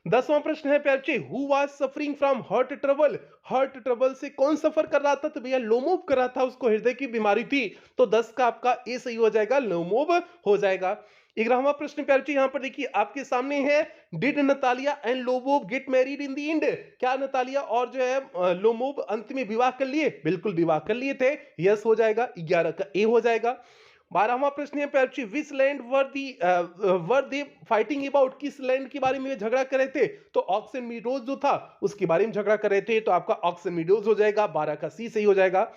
10वां प्रश्न है प्यारे, who was suffering from heart trouble, heart trouble से कौन सफर कर रहा था, तो भैया लोमोव कर रहा था, उसको हृदय की बीमारी थी, तो 10 का आपका ए सही हो जाएगा, लोमोव हो जाएगा। 11वां प्रश्न प्यारे, यहां पर देखिए आपके सामने है, did Natalia and Lomov get married in the end, क्या नतालिया और जो है लोमोव अंत में विवाह कर लिए, बिल्कुल विवाह कर लिए थे, यस हो जाएगा, 11 का ए हो जाएगा। 12वां प्रश्न है प्यारे, which land were they fighting about, किस लैंड के बारे में झगड़ा कर रहे थे, तो ऑक्सन मीडोज जो था उसके बारे में झगड़ा कर रहे थे, तो आपका ऑक्सन मीडोज हो जाएगा, 12 का सी सही हो जाएगा।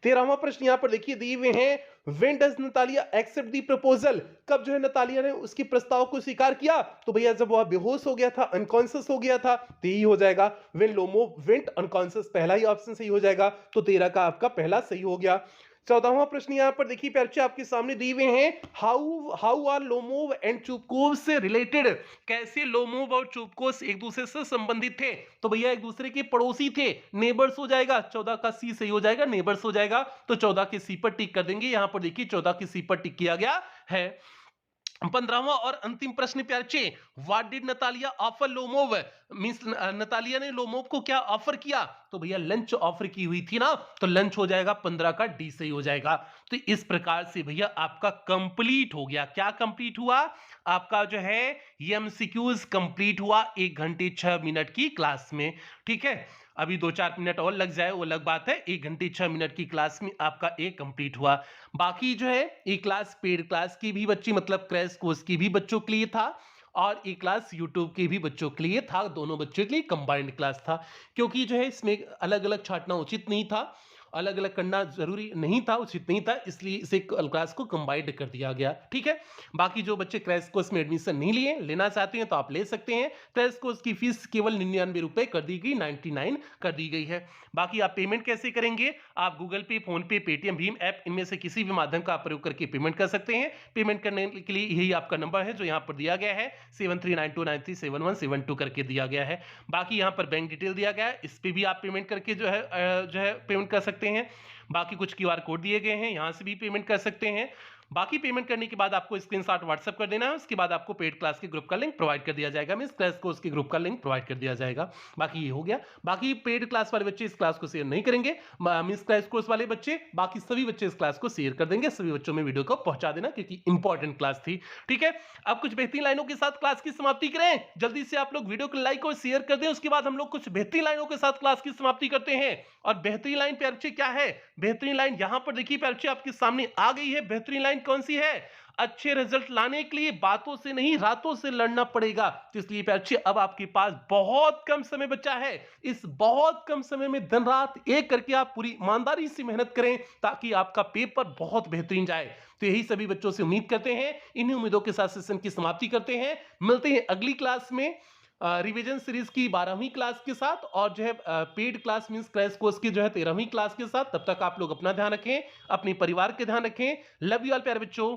13वां प्रश्न यहां पर देखिए दिए हुए हैं, when does Natalya accept the proposal, कब जो है नतालिया ने उसकी प्रस्ताव को स्वीकार किया, तो भैया जब वह बेहोश हो गया था, अनकॉन्शियस हो गया था, तो यही हो जाएगा, व्हेन लोमोव वेंट अनकॉन्शियस, पहला ही ऑप्शन सही हो जाएगा, तो 13 का आपका पहला सही हो गया। 14वां प्रश्न यहां पर देखिए प्यारे, आपके सामने दिए हुए हैं, हाउ आर लोमोव एंड चुपकोव से रिलेटेड, कैसे लोमोव और चुपकोव एक दूसरे से संबंधित थे, तो भैया एक दूसरे के पड़ोसी थे, नेबर्स हो जाएगा, 14 का सी सही हो जाएगा, नेबर्स हो जाएगा, तो 14 के सी पर टिक कर देंगे, यहां पर देखिए 14 के सी पर टिक किया गया है। 15वां और अंतिम प्रश्न प्यारे, what did Natalia offer Lomov, means Natalia ने लोमोव को क्या ऑफर किया, तो भैया लंच ऑफर की हुई थी ना, तो लंच हो जाएगा, 15 का डी सही हो जाएगा। तो इस प्रकार से भैया आपका कंप्लीट हो गया, क्या कंप्लीट हुआ, आपका जो है एमसीक्यूज कंप्लीट हुआ 1 घंटे 6 मिनट की क्लास में, ठीक है, अभी 2-4 मिनट और लग जाए वो अलग बात है, 1 घंटे 6 मिनट की क्लास में आपका एक कंप्लीट हुआ। बाकी जो है एक क्लास पेड क्लास की भी बच्ची, मतलब क्रैश कोर्स की भी बच्चों के लिए था, और एक क्लास यूट्यूब के भी बच्चों के लिए था, दोनों बच्चों के लिए कंबाइंड क्लास था, क्योंकि जो है इसमें अलग अलग छांटना उचित नहीं था, अलग अलग करना जरूरी नहीं था, उचित नहीं था, इसलिए इसे क्लास को कंबाइंड कर दिया गया। ठीक है, बाकी जो बच्चे क्रैश कोर्स में एडमिशन नहीं लिए, लेना चाहते हैं तो आप ले सकते हैं। क्रैश कोर्स की फीस केवल 99 रुपए कर दी गई, 99 कर दी गई है। बाकी आप पेमेंट कैसे करेंगे, आप गूगल पे, फोन पे, पेटीएम, भीम ऐप, इनमें से किसी भी माध्यम का आप प्रयोग करके पेमेंट कर सकते हैं। पेमेंट करने के लिए यही आपका नंबर है जो यहाँ पर दिया गया है, 7392937172 करके दिया गया है। बाकी यहाँ पर बैंक डिटेल दिया गया है, इस पे भी आप पेमेंट करके जो है पेमेंट कर सकते हैं। बाकी कुछ क्यूआर कोड दिए गए हैं, यहाँ से भी पेमेंट कर सकते हैं। बाकी पेमेंट करने के बाद आपको स्क्रीनशॉट व्हाट्सएप कर देना है, उसके बाद आपको पेड क्लास के ग्रुप का लिंक प्रोवाइड कर दिया जाएगा, मींस क्रैश कोर्स के ग्रुप का लिंक प्रोवाइड कर दिया जाएगा। बाकी ये हो गया। बाकी पेड क्लास वाले बच्चे इस क्लास को शेयर नहीं करेंगे, मींस क्रैश कोर्स वाले बच्चे, बाकी सभी बच्चे इस क्लास को शेयर कर देंगे, सभी बच्चों में वीडियो को पहुंचा देना, क्योंकि इंपॉर्टेंट क्लास थी। ठीक है, अब कुछ बेहतरीन लाइनों के साथ क्लास की समाप्ति करें। जल्दी से आप लोग वीडियो को लाइक और शेयर कर दें, उसके बाद हम लोग कुछ बेहतरीन लाइनों के साथ क्लास की समाप्ति करते हैं। और बेहतरीन लाइन प्यारे बच्चे क्या है, बेहतरीन लाइन यहां पर देखिए प्यारे बच्चे आपके सामने आ गई है। बेहतरीन लाइन कौन सी है, अच्छे रिजल्ट लाने के लिए बातों से नहीं रातों से लड़ना पड़ेगा। तो इसलिए प्यारे बच्चे अब आपके पास बहुत कम समय बचा है, इस बहुत कम समय में दिन रात एक करके आप पूरी ईमानदारी से मेहनत करें, ताकि आपका पेपर बहुत बेहतरीन जाए। तो यही सभी बच्चों से उम्मीद करते हैं, इन्हीं उम्मीदों के साथ सेशन की समाप्ति करते हैं। मिलते हैं अगली क्लास में रिवीजन सीरीज की 12वीं क्लास के साथ, और जो है paid class means crash course की जो है 13वीं क्लास के साथ। तब तक आप लोग अपना ध्यान रखें, अपने परिवार के ध्यान रखें। लव यू ऑल प्यारे बच्चों।